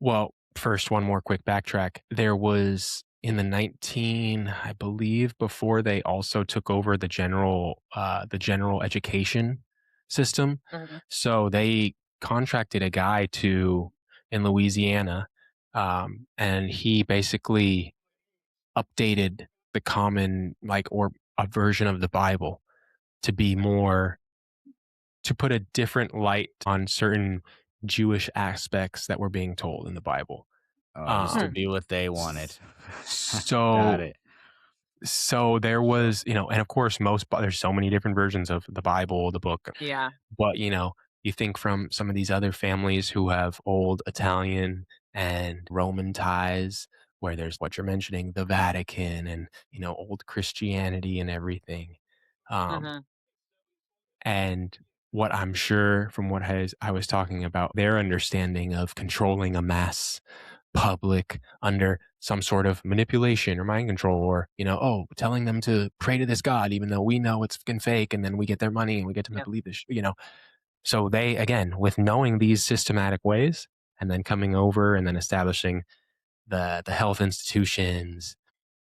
Well, first, one more quick backtrack. There was in the 19, I believe, before they also took over the general education system. Mhm. So they contracted a guy to in Louisiana, and he basically updated the common, like, or a version of the Bible to be more, to put a different light on certain Jewish aspects that were being told in the Bible. Oh, just to Hmm. Um, be what they wanted. s Got so it. so there was, and of course, there's so many different versions of the Bible, the book, Yeah. but, you think from some of these other families who have old Italian and Roman ties, where there's what you're mentioning, the Vatican, and, old Christianity and everything, um, Hmm. and what I'm sure from what has I was talking about, their understanding of controlling a mass public under some sort of manipulation or mind control, or, oh, telling them to pray to this god even though we know it's fucking fake, and then we get their money and we get them to Yep. believe this, So they, again, with knowing these systematic ways and then coming over and then establishing the health institutions,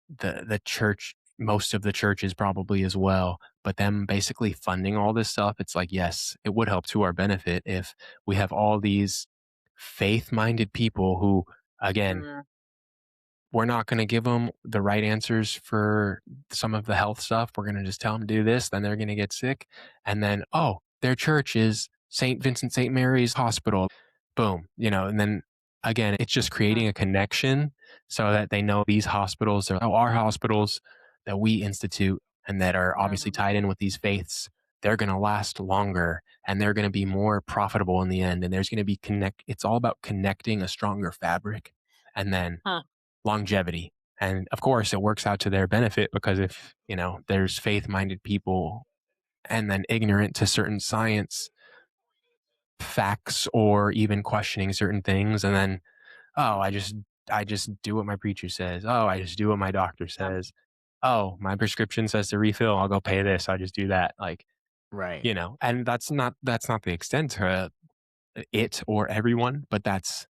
the church, most of the churches probably as well, but them basically funding all this stuff, it's like, yes, it would help to our benefit if we have all these faith-minded people who, again, Mhm. we're not going to give them the right answers for some of the health stuff. We're going to just tell them to do this, then they're going to get sick. And then, oh, their church is St. Vincent St. Mary's Hospital. Boom, and then again, it's just Mhm. creating a connection so that they know these hospitals are our hospitals that we institute and that are obviously Mhm. tied in with these faiths. They're going to last longer and they're going to be more profitable in the end. And there's going to be it's all about connecting a stronger fabric. And then Huh. longevity. And of course, it works out to their benefit because if, there's faith minded people and then ignorant to certain science facts or even questioning certain things, and then, oh, I just do what my preacher says. Oh, I just do what my doctor Yeah. says. Oh, my prescription says to refill. I'll go pay this. I just do that. Like, Right. and that's not the extent to it or everyone, but that's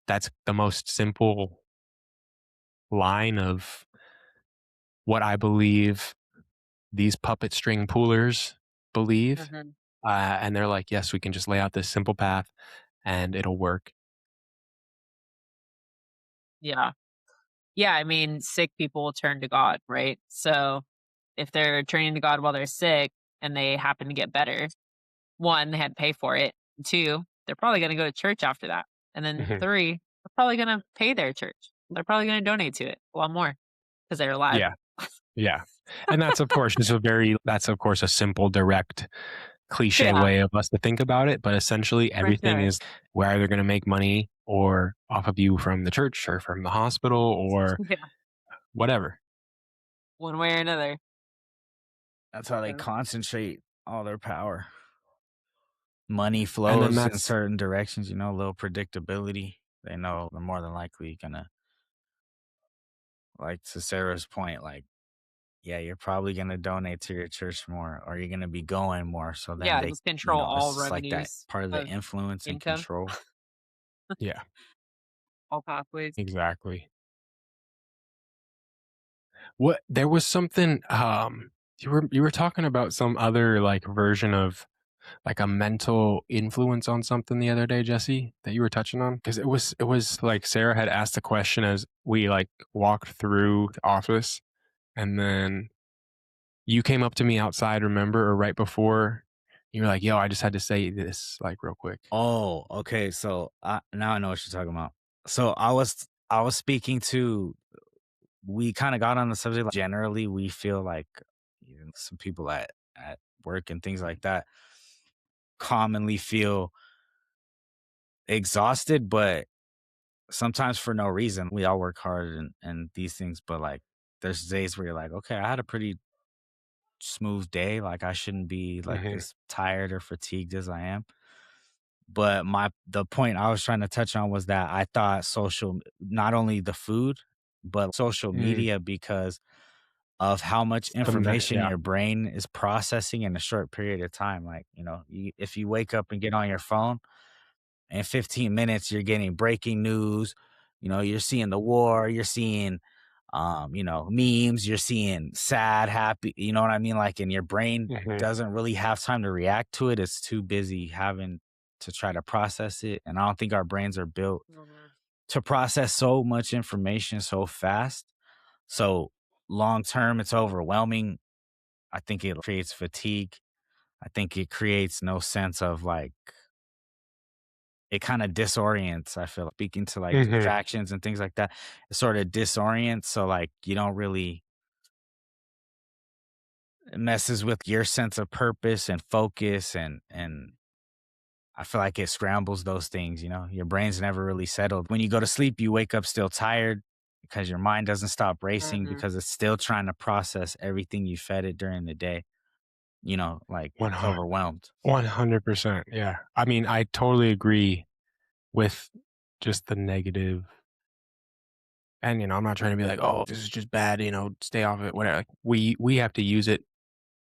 the most simple line of what I believe these puppet string poolers believe. Mhm. And they're like, yes, we can just lay out this simple path and it'll work. Yeah. Yeah, I mean, sick people turn to God, right? So if they're turning to God while they're sick and they happen to get better, one, they had to pay for it. Two, they're probably going to go to church after that. And then Mhm. three, they're probably going to pay their church. They're probably going to donate to it a lot more because they're alive. Yeah, yeah. And that's of course a simple, direct, cliche Yeah, way of us to think about it. But essentially, for everything sure. is we're either going to make money or off of you from the church or from the hospital or Yeah, whatever. one way or another. That's how they So, concentrate all their power. Money And then flows in that's, certain directions, a little predictability. They know they're more than likely gonna, like to Sarah's point, like, yeah, you're probably gonna donate to your church more or you're gonna be going more. So then yeah, they, just control all it's just like that revenues part of the of influence and income, control. yeah, all pathways. exactly. What there was something you were talking about some other like version of like a mental influence on something the other day, Jesse, that you were touching on? Because it was like Sarah had asked a question as we like walked through the office, and then you came up to me outside, remember, or right before. You were like, "Yo, I just had to say this like real quick." Oh, okay. So now I know what you're talking about. So I was speaking to, we kind of got on the subject. Like, generally, we feel like, some people at work and things like that commonly feel exhausted, but sometimes for no reason. We all work hard and these things, but like there's days where you're like, okay, I had a pretty smooth day. Like I shouldn't be like Hmm. as tired or fatigued as I am. But the point I was trying to touch on was that I thought not only the food, but social Mm, media, because of how much information yeah. your brain is processing in a short period of time. Like, if you wake up and get on your phone, in 15 minutes, you're getting breaking news. You're seeing the war, you're seeing, memes, you're seeing sad, happy, you know what I mean? Like, and your brain Hmm. doesn't really have time to react to it. It's too busy having to try to process it. And I don't think our brains are built Mhm. to process so much information so fast. So long term, it's overwhelming. I think it creates fatigue. I think it creates no sense of like, it kind of disorients. I feel, speaking to like Hmm. distractions and things like that, it sort of disorients. So like you don't really, it messes with your sense of purpose and focus, and I feel like it scrambles those things. Your brain's never really settled. When you go to sleep, you wake up still tired because your mind doesn't stop racing Mhm. because it's still trying to process everything you fed it during the day. Like it's 100, overwhelmed. 100%. Yeah. I mean, I totally agree with just the negative. And I'm not trying to be like, oh, this is just bad. Stay off it. Whatever. Like we have to use it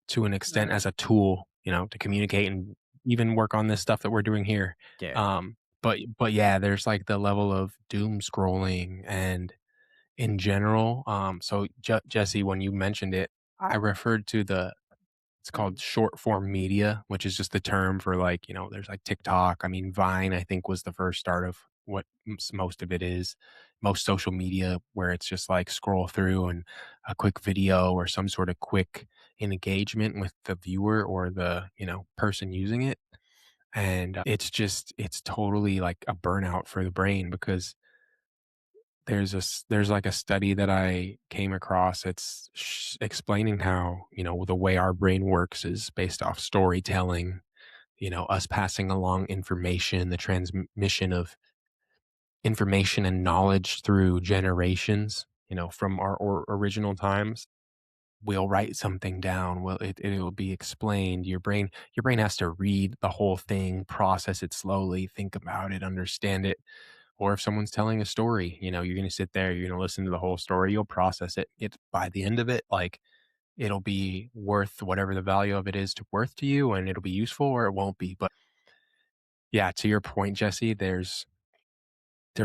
to an extent Mhm. as a tool. To communicate and even work on this stuff that we're doing here. Yeah. But yeah, there's like the level of doom scrolling and in general. So Jesse, when you mentioned it, I referred to it's called short form media, which is just the term for like, there's like TikTok. I mean, Vine, I think was the first start of what most of it is. Most social media where it's just like scroll through and a quick video or some sort of quick engagement with the viewer or the, person using it. And it's totally like a burnout for the brain because there's like a study that I came across. It's explaining how, the way our brain works is based off storytelling, us passing along information, the transmission of information and knowledge through generations, from our original times. We'll write something down. It'll be explained. Your brain has to read the whole thing, process it slowly, think about it, understand it. Or if someone's telling a story, you're gonna sit there, you're gonna listen to the whole story, you'll process it. It by the end of it, like it'll be worth whatever the value of it is to worth to you, and it'll be useful or it won't be. But yeah, to your point, Jesse, there's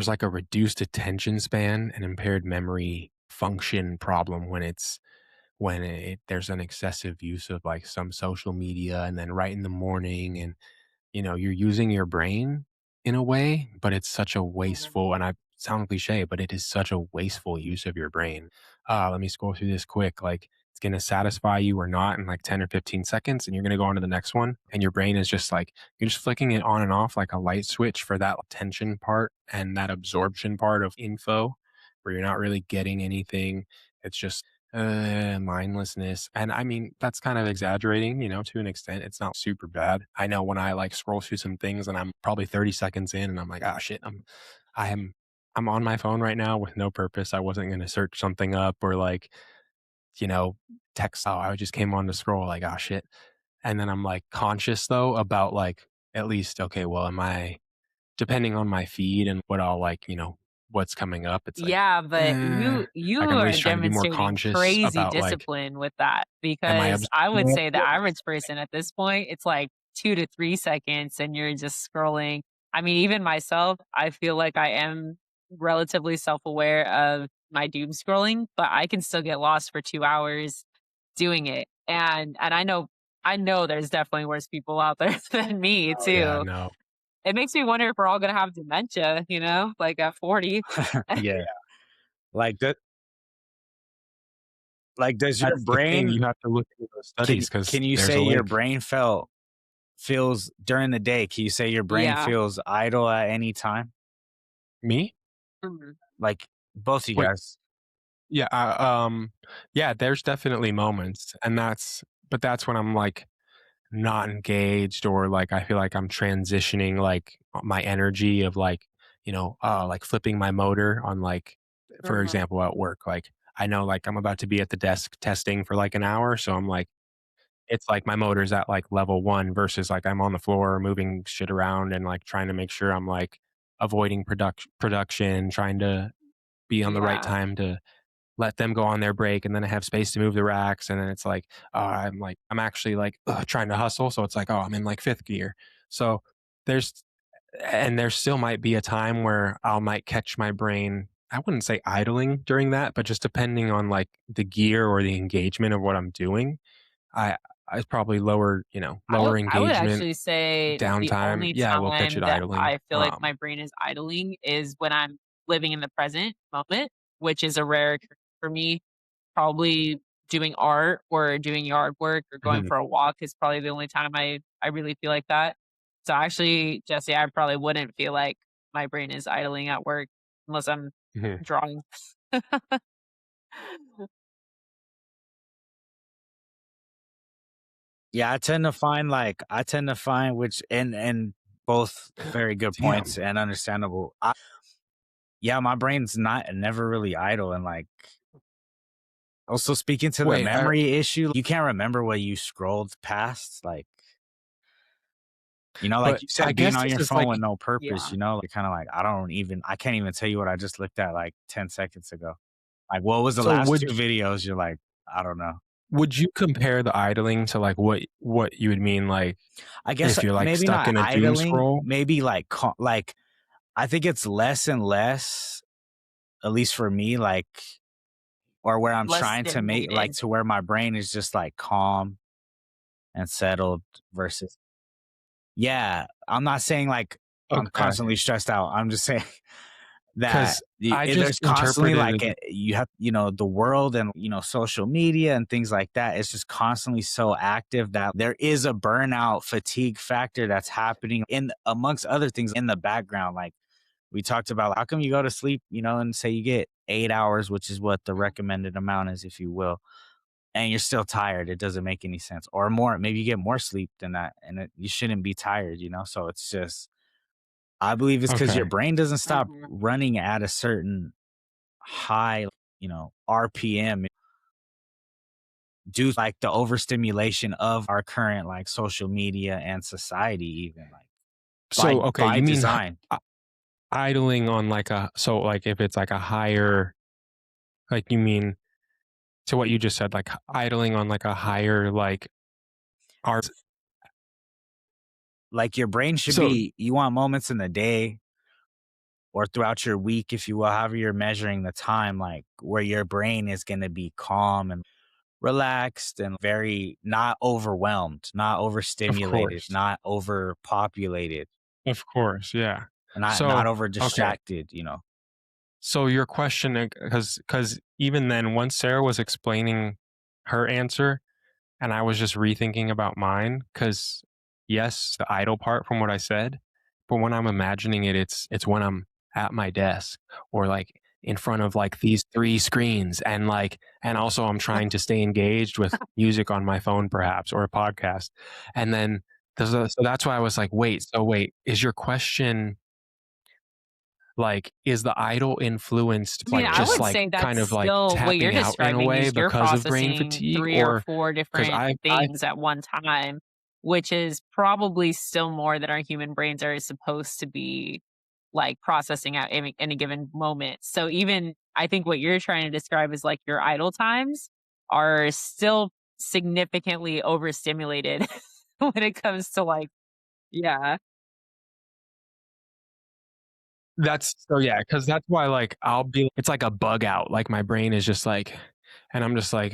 like a reduced attention span and impaired memory function problem when there's an excessive use of like some social media and then right in the morning and you're using your brain in a way, but it's such a Mhm. wasteful and I sound cliche, but it is such a wasteful use of your brain. Let me scroll through this quick. Like it's gonna satisfy you or not in like 10 or 15 seconds, and you're gonna go on to the next one. And your brain is just like you're just flicking it on and off like a light switch for that attention part and that absorption part of info where you're not really getting anything. It's just mindlessness. And I mean, that's kind of exaggerating, to an extent. It's not super bad. I know when I like scroll through some things and I'm probably 30 seconds in and I'm like, ah, shit, I am, I'm on my phone right now with no purpose. I wasn't going to search something up or like, you know, text. Oh, I just came on to scroll like, ah, shit. And then I'm like conscious though about like, at least, okay, well, depending on my feed and what I'll like, what's coming up, it's like, Yeah, but you like I'm at are least trying to be more demonstrating conscious crazy about like, discipline with that am I because I would absorbing say the it? average person at this point, it's like 2 to 3 seconds and you're just scrolling. I mean, even myself, I feel like I am relatively self-aware of my doom scrolling, but I can still get lost for 2 hours doing it. And I know there's definitely worse people out there than me Oh, yeah, too. no. It makes me wonder if we're all gonna have dementia, like at 40. Yeah. Like that. Like, does your That's the thing, brain you have to look into those can studies because can you there's say a your link. brain feels during the day? Can you say your brain Yeah. feels idle at any time? Me? Mhm. Like both of you Wait, guys. yeah, yeah, there's definitely moments, and that's when I'm, like, not engaged or, like, I feel like I'm transitioning, like, my energy of, like flipping my motor on, like, for Mhm. example, at work, like, I know, like, I'm about to be at the desk testing for, like, an hour, so I'm like it's like my motor's at, like, level 1 versus, like, I'm on the floor moving shit around and, like, trying to make sure I'm, like, avoiding production, trying to be on the right Yeah. time to let them go on their break, and then I have space to move the racks, and then it's I'm actually, like, trying to hustle, so it's like, "Oh, I'm in, like, 5th gear." So, there's there still might be a time where I might catch my brain I wouldn't say idling during that, but just depending on, like, the gear or the engagement of what I'm doing, I I probably lower I would engagement, actually say the downtime. only Yeah, I will catch time it that idling. I feel like my brain is idling is when I'm living in the present moment, which is a rare occurrence for me. Probably doing art or doing yard work or going Mhm, for a walk is probably the only time I really feel like that. So actually, Jesse, I probably wouldn't feel like my brain is idling at work unless I'm mhm. drawing. Yeah, I tend to find which and both very good points Damn. and understandable. Yeah, my brain's not never really idle and like also speaking to the Wait, memory issue, you can't remember what you scrolled past. Like, like but you I said, being guess on this your is phone like with no purpose, Yeah. like kind of like I can't even tell you what I just looked at like 10 seconds ago. Like what was the so last would two videos? You're like, I don't know. would you compare the idling to, like, what you would mean, like, I guess if you're, like, maybe stuck not in a doom idling, scroll? maybe like like I think it's less and less, at least for me, like, or where I'm Less trying to make like stimulated. to where my brain is just like calm and settled versus yeah, I'm not saying like I'm Okay, constantly stressed out. I'm just saying that because I just there's constantly interpreted like it. you have the world and social media and things like that. It's just constantly so active that there is a burnout fatigue factor that's happening in amongst other things in the background. Like we talked about, how come you go to sleep, and say you get 8 hours, which is what the Mhm. recommended amount is, if you will, and you're still tired. It doesn't make any sense. Or more, maybe you get more sleep than that, and you shouldn't be tired. So it's just, I believe it's because your Okay. brain doesn't stop Mhm. running at a certain high, RPM due to, like, the overstimulation of our current like social media and society, even like by So, okay, by you mean design. idling on, like, like, if it's, like, a higher, like, you mean to what you just said, like, idling on, like, a higher, like, art. Like your brain should So be, you want moments in the day or throughout your week, if you will, however you're measuring the time, like where your brain is going to be calm and relaxed and very not overwhelmed, not of overstimulated, course. not overpopulated, Of course, yeah. and not So, over okay. distracted. So your question, because even then, once Sarah was explaining her answer, and I was just rethinking about mine, because yes, the idle part from what I said, but when I'm imagining it, it's when I'm at my desk or like in front of like these 3 screens and like and also I'm trying to stay engaged with music on my phone perhaps or a podcast. And then so that's why I was like, wait, is your question like, is the idol influenced, I mean, like, I just, would like, say kind that's of, like, still what you're tapping out in a describing way is you're because of brain processing fatigue? 3 or Or 4 because different I things at one time, which is probably still more than our human brains are supposed to be, like, processing at any given moment. So even I think what you're trying to describe is, like, your idle times are still significantly overstimulated when it comes to, like yeah. that's so, yeah, because that's why, like, I'll be it's like a bug out, like, my brain is just like and I'm just like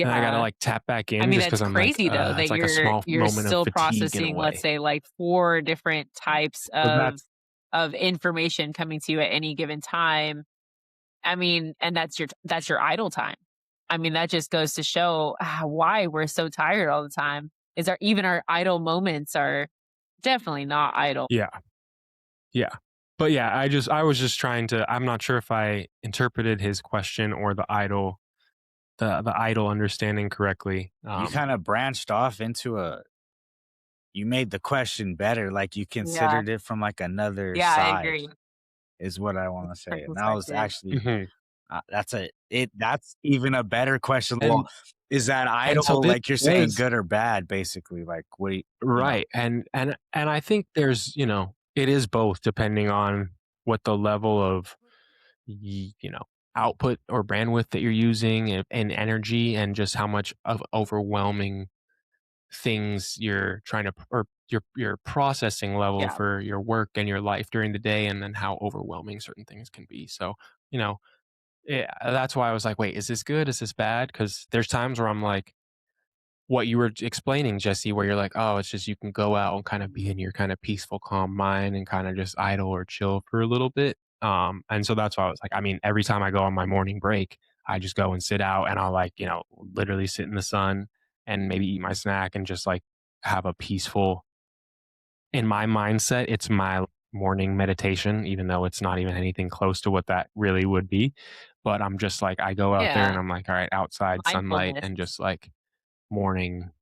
and I gotta, Yeah. like, tap back I in mean, just that's because 'cause I'm like, crazy though it's that like a you're small you're moment of still fatigue in a processing, let's way. say, like 4 different types So of information coming to you at any given time. I mean, and that's your idle time. I mean, that just goes to show why we're so tired all the time. Is our idle moments are definitely not idle. yeah, yeah. But, yeah, I was just trying to I'm not sure if I interpreted his question or the idle understanding correctly, You kind of branched off into you made the question better, like you Yeah. considered it from like another Yeah, I side, agree. is what I want to Different say. And that was perspective. actually mhm, that's even a better question. Well, and is that so idle, this like you're saying, was good or bad, basically? Like, what do you? right, and I think there's, it is both depending on what the level of output or bandwidth that you're using and energy and just how much of overwhelming things you're trying to or your processing level Yeah. for your work and your life during the day and then how overwhelming certain things can be. So, you know, that's why I was like, wait, is this good? Is this bad? Because there's times where I'm like, what you were explaining, Jesse, where you're like, oh, it's just you can go out and kind of be in your kind of peaceful, calm mind and kind of just idle or chill for a little bit. And so that's why I was like, I mean, every time I go on my morning break, I just go and sit out and I'll like, literally sit in the sun and maybe eat my snack and just like have a peaceful, in my mindset, it's my morning meditation, even though it's not even anything close to what that really would be. But I'm just like, I go out there and Yeah. I'm like, all right, outside sunlight Mindfulness. and just like morning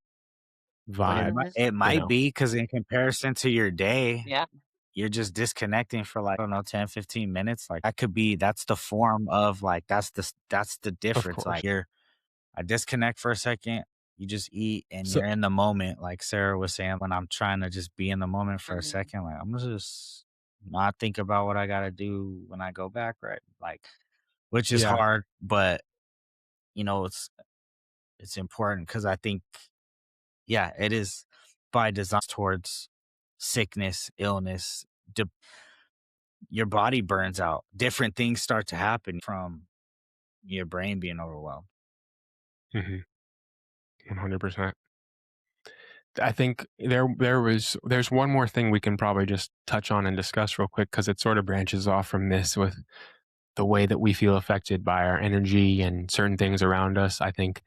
vibe, Mhm. It you might know? be because in comparison to your day, Yeah. you're just disconnecting for like, I don't know, 10, 15 minutes. Like that could be, that's the form of like, that's the Of difference. course. Like I disconnect for a second, you just eat and So you're in the moment. Like Sarah was saying, when I'm trying to just be in the moment for a Mhm. second, like I'm gonna just not think about what I gotta do when I go back, right? Like, which is yeah. hard, but it's it's important because I think, yeah, it is by design towards sickness, illness, your body burns out. Different things start to happen from your brain being overwhelmed. Mhm. 100%. I think there's one more thing we can probably just touch on and discuss real quick because it sort of branches off from this with the way that we feel affected by our energy and certain things around us. I think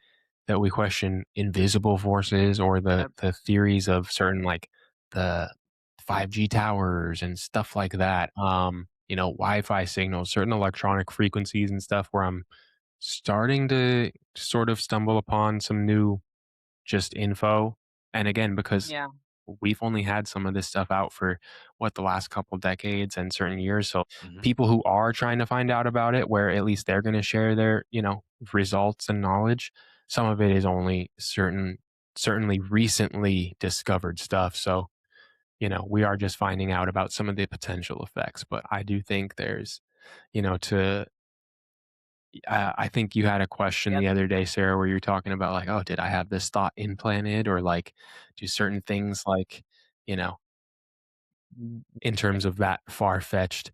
that we question invisible forces or Yep. the theories of certain like the 5G towers and stuff like that. Wi-Fi signals, certain electronic frequencies and stuff where I'm starting to sort of stumble upon some new just info. And again, because Yeah. we've only had some of this stuff out for what the last couple decades and certain years. So Mhm. people who are trying to find out about it, where at least they're going to share their, results and knowledge, some of it is only certainly recently discovered stuff. So, we are just finding out about some of the potential effects. But I do think there's, to I think you had a question Yep. the other day, Sarah, where you're talking about like, oh, did I have this thought implanted, or like, do certain things like, you know, in terms of that far fetched,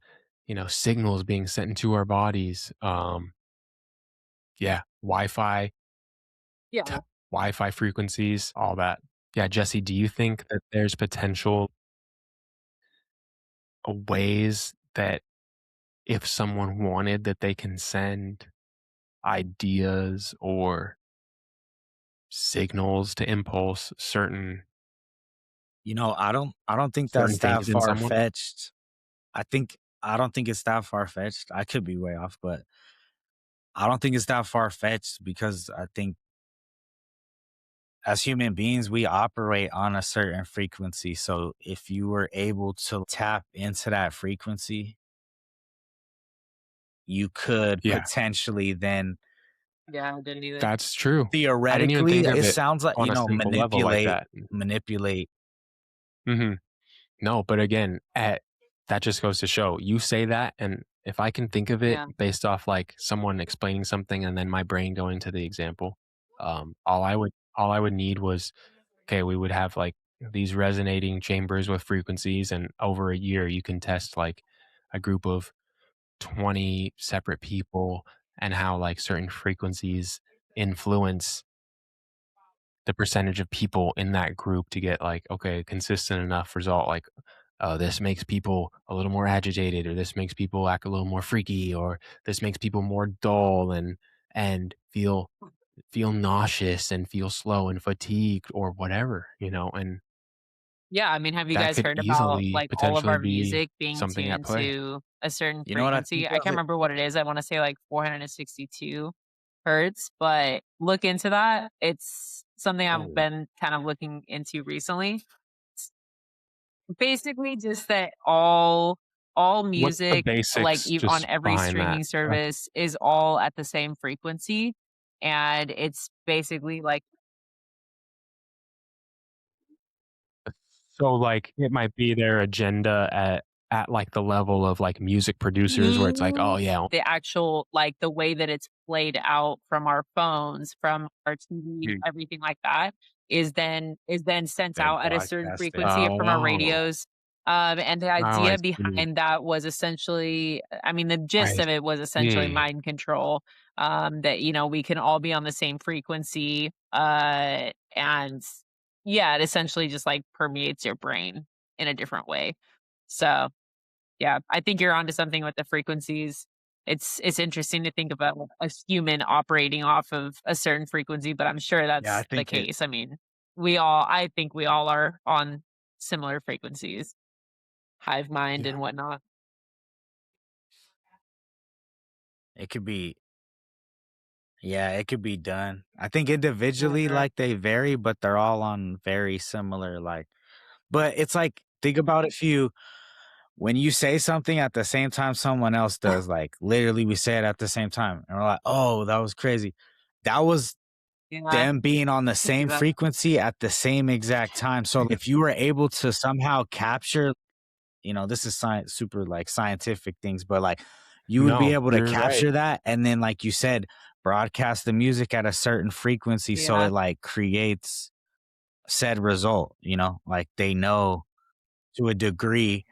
signals being sent into our bodies. Yeah, Yeah. Wi-Fi frequencies, all that. Yeah, Jesse, do you think that there's potential ways that if someone wanted that they can send ideas or signals to impulse I don't think certain that's that things in far someone? fetched. I don't think it's that far fetched. I could be way off, but I don't think it's that far fetched because I think as human beings, we operate on a certain frequency. So if you were able to tap into that frequency, you could Yeah, potentially then Yeah, I didn't either. that's true. I didn't even theoretically, think of it it sounds like, on a simple level like that. manipulate. Mhm. No, but again, that just goes to show, you say that, and if I can think of it Yeah. based off, like, someone explaining something and then my brain going to the example, all I would need was, okay, we would have, like, these resonating chambers with frequencies, and over a year, you can test, like, a group of 20 separate people and how, like, certain frequencies influence the percentage of people in that group to get like, okay, consistent enough result, like, this makes people a little more agitated, or this makes people act a little more freaky, or this makes people more dull and feel nauseous and feel slow and fatigued or whatever, and Yeah, I mean, have you that guys could heard about, easily like, all of potentially our be music being something at tuned play. to a certain You know what I frequency? think I can't of it? remember what it is, I wanna say, like, 462 hertz, but look into that. It's something I've Oh, been kind of looking into recently. It's basically just that all What's the music, like, basics on just every behind that? streaming service is all at the same frequency, and it's basically like So, like, it might be their agenda at, like, the level of, like, music producers where it's like, "Oh, you yeah." the actual like, the way that it's played out from our phones, from our TV, Mhm. everything like that is then sent been out at a certain broadcasted. frequency from our Oh. radios, and the Oh, I idea see. behind that was essentially I mean, the gist I of it was essentially see. mind control, that, we can all be on the same frequency, and yeah, it essentially just, like, permeates your brain in a different way. So yeah, I think you're onto something with the frequencies. It's interesting to think about a human operating off of a certain frequency, but I'm sure Yeah, I that's the think it case. I mean, I think we all are on similar frequencies, hive mind yeah, and whatnot. it could be yeah, it could be done. I think Yeah, individually, sure. like, they vary, but they're all on very similar, like but it's like, think about if you when you say something at the same time someone else does, like, literally we say it at the same time, and we're like, "Oh, that was crazy." That was Yeah, them being on the I see same that. frequency at the same exact time, so if you were able to somehow capture this is science super, like, scientific things, but, like, you would be No, able to you're right. capture that, and then, like you said, broadcast the music at a certain frequency so Yeah. it like creates said result, like they know to a degree,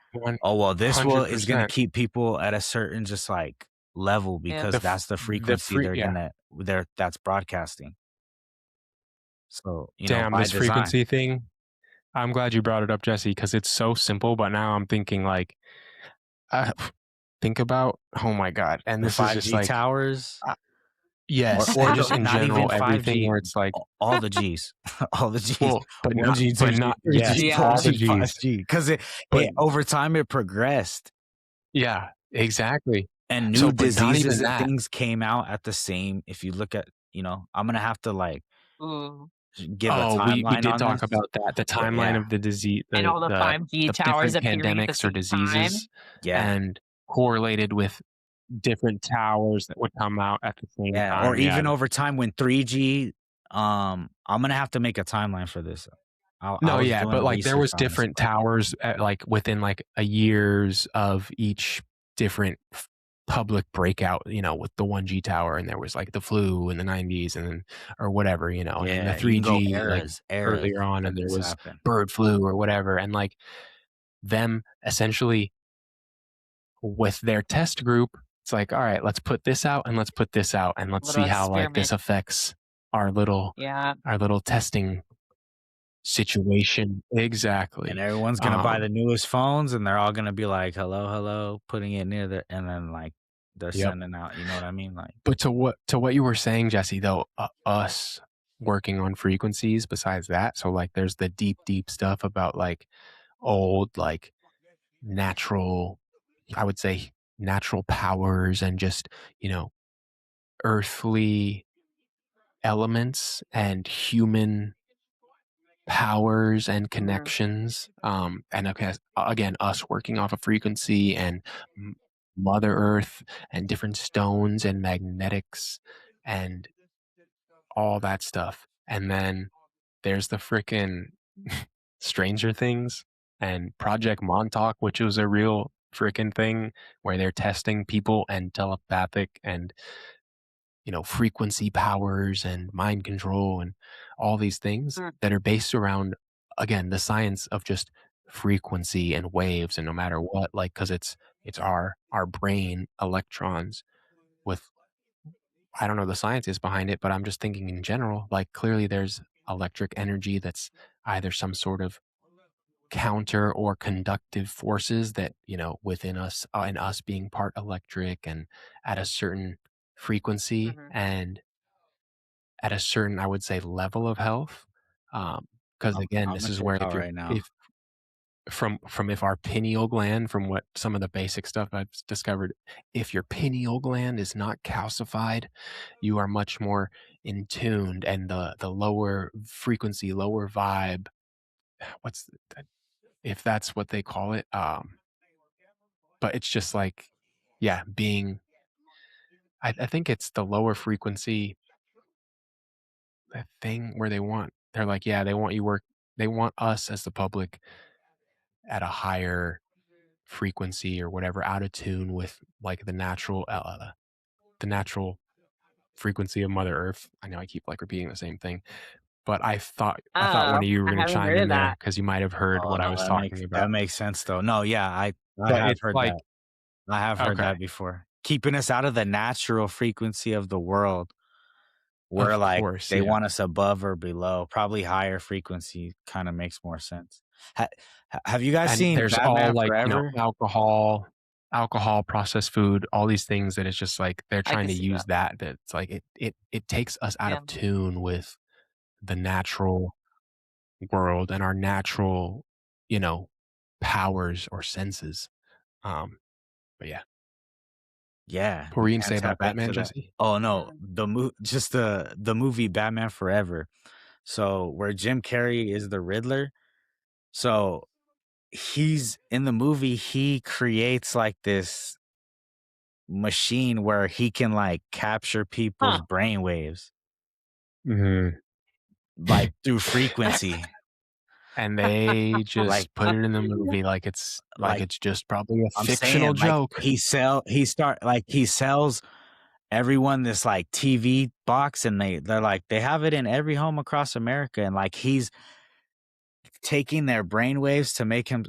oh well, this will is going to 100%. keep people at a certain just like level Yeah. because that's the The frequency free yeah. they're that's broadcasting. So, Damn, by this design. frequency thing, I'm glad you brought it up, Jesse, because it's so simple, but now I'm thinking like, uh, think about oh my god, and The this is just 5G like, towers, uh, or yes, or and the just in not even general, everything 5G, where it's like, all the Gs, all the Gs, well, but 1G, 2G, not 3G, yes, all Yeah. the 4G, Gs, 5G, because but it over time it progressed yeah, exactly. and new So, but not diseases even and that. things came out at the same. If you look at, I'm gonna have to like Ooh. give a Oh, we timeline did on talk this, about that, the but timeline yeah, of the disease, And all the 5G the towers different appearing at the pandemics or same time. diseases yeah, and correlated with different towers that would come out at the same yeah, or time, yeah. even over time when 3G. I'm gonna have to make a timeline for this. I No, was yeah, doing but, like, there research was on this. different towers at, like, within, like, a years of each different public breakout, with the 1G tower, and there was, like, the flu in the '90s and then or whatever, and then the Yeah, you can go 3G, like, eras earlier on, that and there this was happened. bird flu or whatever, and, like, them essentially with their test group, it's like, "Alright, let's put this out, and let's put this out, and let's Little see how, like, this experiment. affects our little Yeah. our little testing situation." And Exactly. everyone's gonna buy Um the newest phones, and they're all gonna be like, "Hello, hello," putting it near the and then, like, they're Yep. sending out, you know what I mean? Like, But to what you were saying, Jesse, though, us working on frequencies besides that, so, like, there's the deep, deep stuff about, like, old, like, natural I would say, natural powers and just, you know, earthly elements and human powers and Mhm. connections, and okay, again, us working off a frequency and M Mother Earth and different stones and magnetics and all that stuff, and then there's the frickin' Stranger Things and Project Montauk, which was a real frickin' thing where they're testing people and telepathic and, frequency powers and mind control and all these things Mm. that are based around, again, the science of just frequency and waves and no matter what, like, because it's our brain electrons with I don't know the science behind it, but I'm just thinking in general, like, clearly there's electric energy that's either some sort of counter or conductive forces that, within us, and us being part electric and at a certain frequency Mhm. and at a certain, I would say, level of health. Because again, I'm this gonna is check where out right now. if from if our pineal gland, from what some of the basic stuff I've discovered, if your pineal gland is not calcified, you are much more in tuned and the lower frequency, lower vibe, what's the if that's what they call it, but it's just like, yeah, being I think it's the lower frequency, thing where they're like, yeah, they want us as the public at a higher frequency or whatever, out of tune with, like, the natural frequency of Mother Earth. I know I keep, like, repeating the same thing, but I thought one Oh, of you were I gonna haven't chime heard in of there that. because you might have heard Oh, what I no, was that talking about. makes sense though. No, yeah, I But have it's heard like that. I have heard okay, that before. Keeping us out of the natural frequency of the world, where, of like, course, they yeah. want us above or below, probably higher frequency kinda makes more sense. Ha have you guys And seen there's all, Batman like, Forever? alcohol, processed food, all these things that it's just like they're I trying can to see use that. that's like it takes us out Yeah. of tune with the natural world and our natural, you know, powers or senses. Um, but yeah. Yeah, What were you you gonna can't say tap about Batman, into that. Jesse? Oh, no, Mm. just the movie Batman Forever. So, where Jim Carrey is the Riddler, so he's in the movie, he creates, like, this machine where he can, like, capture people's Huh. brain waves, Mhm. like, through frequency. And they Like just put it in the movie like like, it's just probably a I'm fictional saying, like, joke. he sells everyone this like TV box, and they're like they have it in every home across America, and like he's taking their brainwaves to make him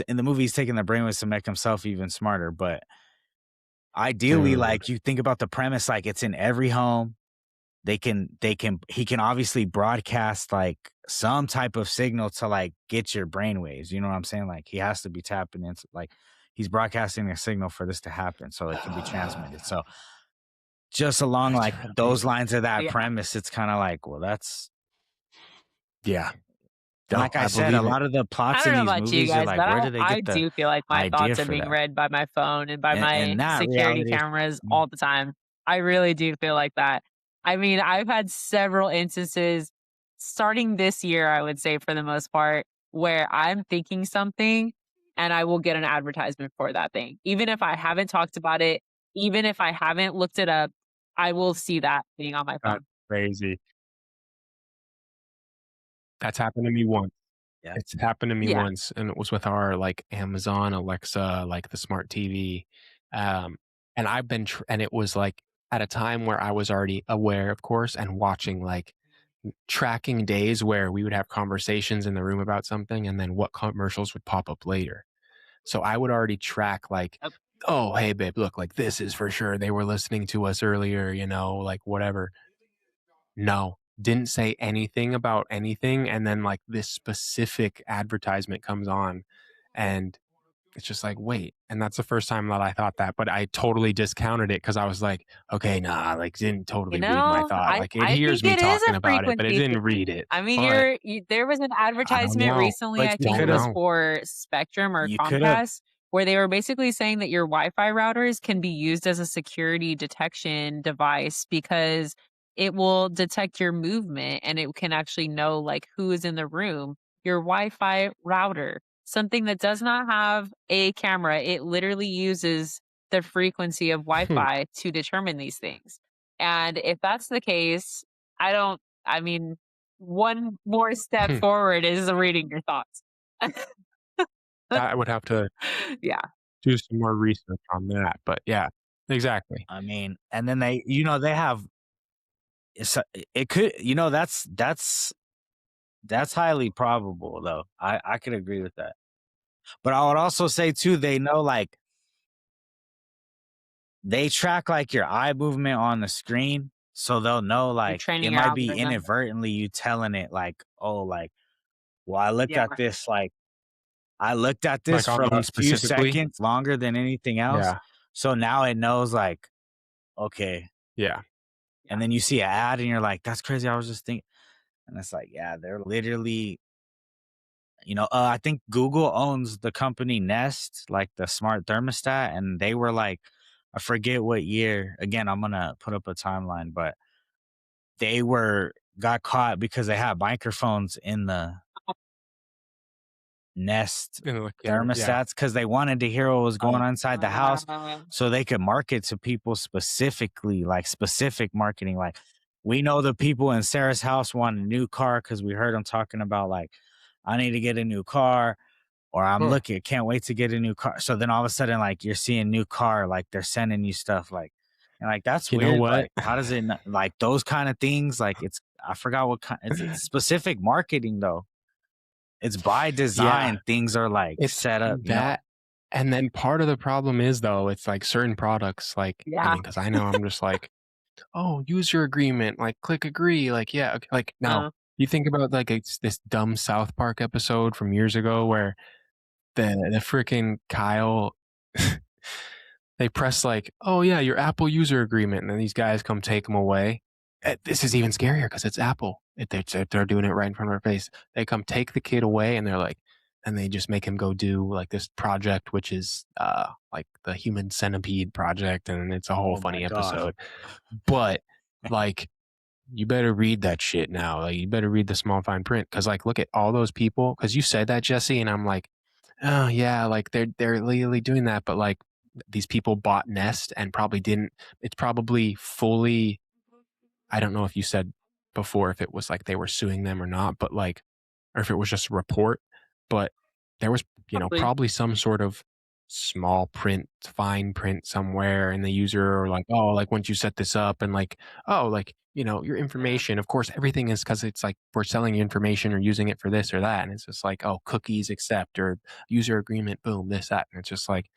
in the movie he's taking their brainwaves to make himself even smarter. But ideally, Dude. like you think about the premise, like it's in every home. He can obviously broadcast like some type of signal to like get your brainwaves. You know what I'm saying? Like he has to be tapping into like he's broadcasting a signal for this to happen so it can be transmitted. So just along That's like really those lines of that Yeah. premise, it's kind of like, well, that's yeah. and No, like I I said, a believe it. lot of the I plots don't in know these about you movies, you're guys, like, but where I do they I get the do feel like my idea thoughts are for being that? read by my phone and by And my in that security reality, cameras mm, all the time. I really do feel like that. I mean, I've had several instances starting this year, I would say for the most part, where I'm thinking something and I will get an advertisement for that thing. Even if I haven't talked about it, even if I haven't looked it up, I will see that thing on my That's phone. crazy. That's happened to me once. yeah, It's happened to me Yeah. once, and it was with our, like, Amazon Alexa, like, the smart TV, um, and I've been and it was, like, at a time where I was already aware, of course, and watching, like, tracking days where we would have conversations in the room about something, and then what commercials would pop up later. So I would already track, like, Yep. "Oh, hey, babe, look, like, this is for sure, they were listening to us earlier," like, whatever. No, didn't say anything about anything, and then, like, this specific advertisement comes on, and it's just like, "Wait," and that's the first time that I thought that, but I totally discounted it because I was like, "Okay, nah," like, didn't You totally read my know, thought, I like, it I think hears me it is talking a about it, but it frequency didn't read thing. it, I mean, but there was an I don't advertisement know. recently, but I you think Don't it could have, was know. for Spectrum or you could have, Comcast, where they were basically saying that your Wi-Fi routers can be used as a security detection device because it will detect your movement and it can actually know like who is in the room. Your Wi-Fi router, something that does not have a camera, it literally uses the frequency of Hmm. Wi-Fi to determine these things. And if that's the case, I don't I mean, one more step Hmm. forward is reading your thoughts. I would have to Yeah, do some more research on that, but yeah, exactly. I mean, and then they have it could, that's highly probable though. I could agree with that. But I would also say too, they know like they track like your eye movement on the screen, so they'll know you're like it training your might be algorithm. inadvertently you telling it like, oh, like, well, I looked at this Like, on for the a one few specifically? seconds longer than anything else. Yeah, So now it knows like, okay. yeah. And Yeah. then you see an ad and you're like, that's crazy. I was just thinking. And it's like, yeah, they're literally, I think Google owns the company Nest, like the smart thermostat. And they were like, I forget what year. Again, I'm going to put up a timeline, but they got caught because they had microphones in the Nest And look at it, yeah. thermostats because they wanted to hear what was going on inside the house Uh, so they could market to people specifically, like specific marketing. Like, we know the people in Sarah's house want a new car because we heard them talking about, like, I need to get a new car, or I'm Huh. looking, can't wait to get a new car. So then all of a sudden, like, you're seeing new car, like, they're sending you stuff, like, and like, that's You know weird. what? Like, how does it, like, those kind of things, like, I forgot what kind, it's specific marketing though. It's by Yeah, design, things are, like, it's set up, you know? that, and then part of the problem is, though, it's, like, certain products, like, I yeah. mean, because I know I'm just like, "Oh, user agreement, like, click agree," like, yeah, ok like, now, Uh, you think about, like, it's this dumb South Park episode from years ago where the fricking Kyle they press like, "Oh, yeah, your Apple user agreement," and then these guys come take them away. This is even scarier because it's Apple. They're doing it right in front of our face. They come take the kid away, and they're like and they just make him go do, like, this project, which is, like, the Human Centipede project, and it's a whole Oh my funny gosh. episode. But, like, you better read that shit now. Like, you better read the small fine print because, like, look at all those people. Because you said that, Jesse, and I'm like, oh yeah, like they're legally doing that, but like these people bought Nest and probably didn't. It's probably fully. I don't know if you said before if it was like they were suing them or not, but like, or if it was just a report. But there was, probably. probably some sort of. small print, fine print somewhere in the user or like, oh, like once you set this up and like, oh, like, your Yeah. information, of course, everything is because it's like we're selling you information or using it for this or that. And it's just like, oh, cookies accept or user agreement, boom, this, that. And it's just like,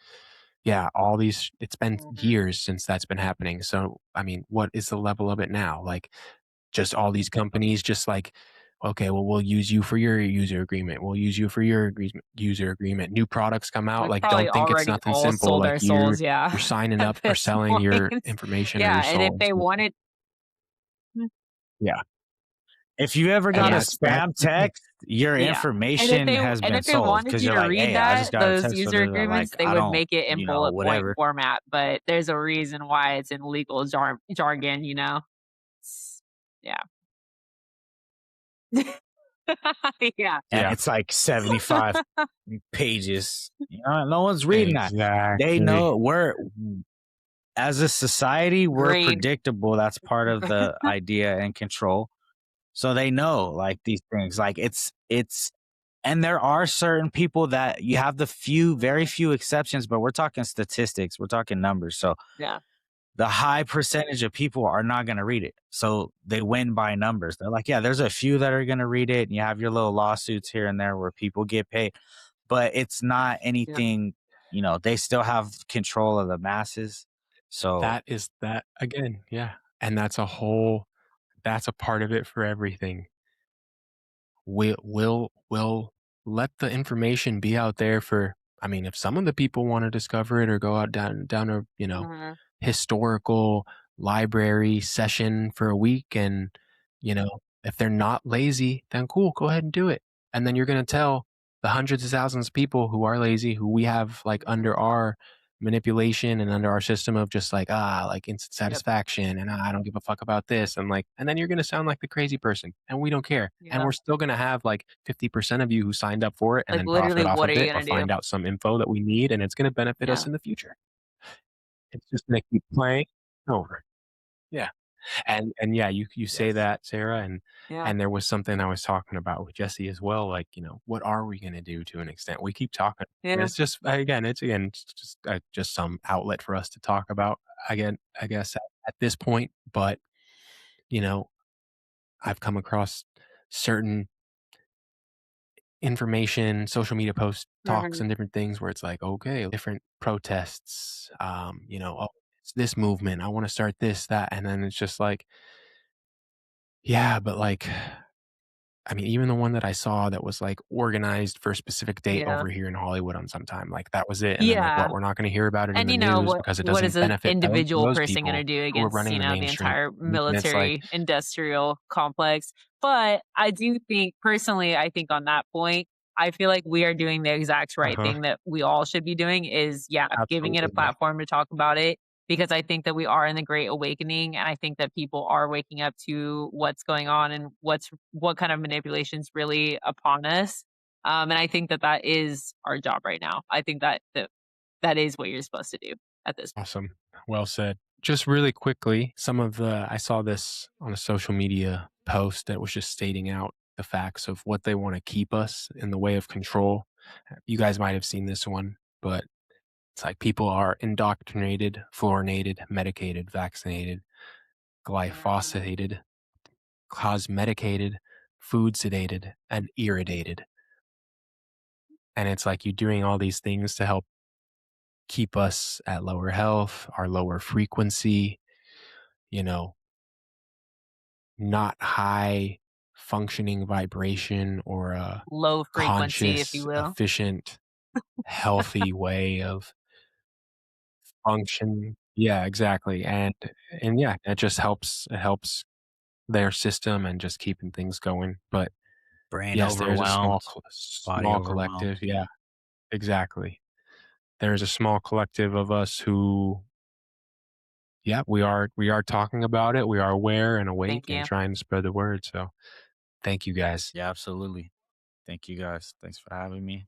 yeah, all these, it's been Mhm. years since that's been happening. So, I mean, what is the level of it now? Like, just all these companies just like, okay, well, we'll use you for your user agreement. We'll use you for your user agreement. New products come out, We've like, probably don't think it's already nothing all simple. sold Like our you're souls, yeah, you're signing at up for this selling your point. information or Yeah, your and if soul. they So, wanted yeah, If you ever and got a yeah, that's spam the thing. text, your yeah, information has and been if they sold wanted because you you're to like, read hey, I just that, got a those text user from like, agreements, they I would don't, make it in bullet point whatever. format, but there's a reason why it's in legal jargon, you know? It's yeah. Yeah. And Yeah, it's like 75 pages. No one's reading that. They exactly. know as a society, we're Agreed. predictable. That's part of the idea and control. So they know like these things. Like and there are certain people that you have very few exceptions, but we're talking statistics, we're talking numbers. So Yeah. the high percentage of people are not going to read it. So they win by numbers. They're like, yeah, there's a few that are going to read it. And you have your little lawsuits here and there where people get paid, but it's not Yeah. anything, they still have control of the masses. So That is that again. Yeah. And that's a part of it for everything. We'll let the information be out there for, I mean, if some of the people wanna discover it or go out down a, Mhm. historical library session for a week and, if they're not lazy, then cool, go ahead and do it. And then you're gonna tell the hundreds of thousands of people who are lazy, who we have, like, under Mhm. our manipulation and under our system of just like, like instant Yep. satisfaction and I don't give a fuck about this. And like, and then you're going to sound like the crazy person and we don't care. And Yeah. we're still going to have like 50% of you who signed up for it and Like, then literally, profit off what are of you it or gonna do? find out some info that we need and it's going to benefit us Yeah. in the future. It's just going to keep playing over. Yeah. And yeah, you say yes, that, Sarah, Yeah. and there was something I was talking about with Jesse as well, like, what are we gonna do to an extent? We keep talking, and Yeah. it's just some outlet for us to talk about again, I guess, at this point, but, you know, I've come across certain information, social media posts, talks, Mhm. and different things where it's like, okay, different protests, oh, it's this movement, I wanna start this, that, and then it's just like, yeah, but, like, I mean, even the one that I saw that was, like, organized for a specific date Yeah. over here in Hollywood on some time, like, that was it, and then, like, Yeah. what, we're not gonna hear about it in And, the news what because it what is doesn't an benefit individual those person gonna people do who are against, running the the mainstream, entire and it's like, military industrial complex? But I do think personally, I think on that point, I feel like we are doing the exact right uh-huh, thing that we all should be doing is, yeah, giving it a absolutely, yeah, platform to talk about it because I think that we are in the great awakening, and I think that people are waking up to what's going on and what kind of manipulation's really upon us. And I think that that is our job right now. I think that is what you're supposed to do at this point. awesome, well said. Just really quickly, I saw this on a social media post that was just stating out the facts of what they wanna keep us in the way of control. You guys might have seen this one, but it's like people are indoctrinated, fluorinated, medicated, vaccinated, Mhm. glyphosated, cosmeticated, food sedated, and irradiated. And it's like you're doing all these things to help keep us at lower health, our lower frequency, you know, not high functioning vibration or a Low frequency, if you conscious, will. efficient, healthy way of function. Yeah, exactly. And yeah, it helps their system and just keeping things going. But brain yes, there's a overwhelmed, body small overwhelmed. collective. Yeah, exactly. There's a small collective of us who, yeah, we are talking about it. We are aware and Thank awake and you. trying to spread the word. So thank you guys. Yeah, absolutely. Thank you guys. Thanks for having me.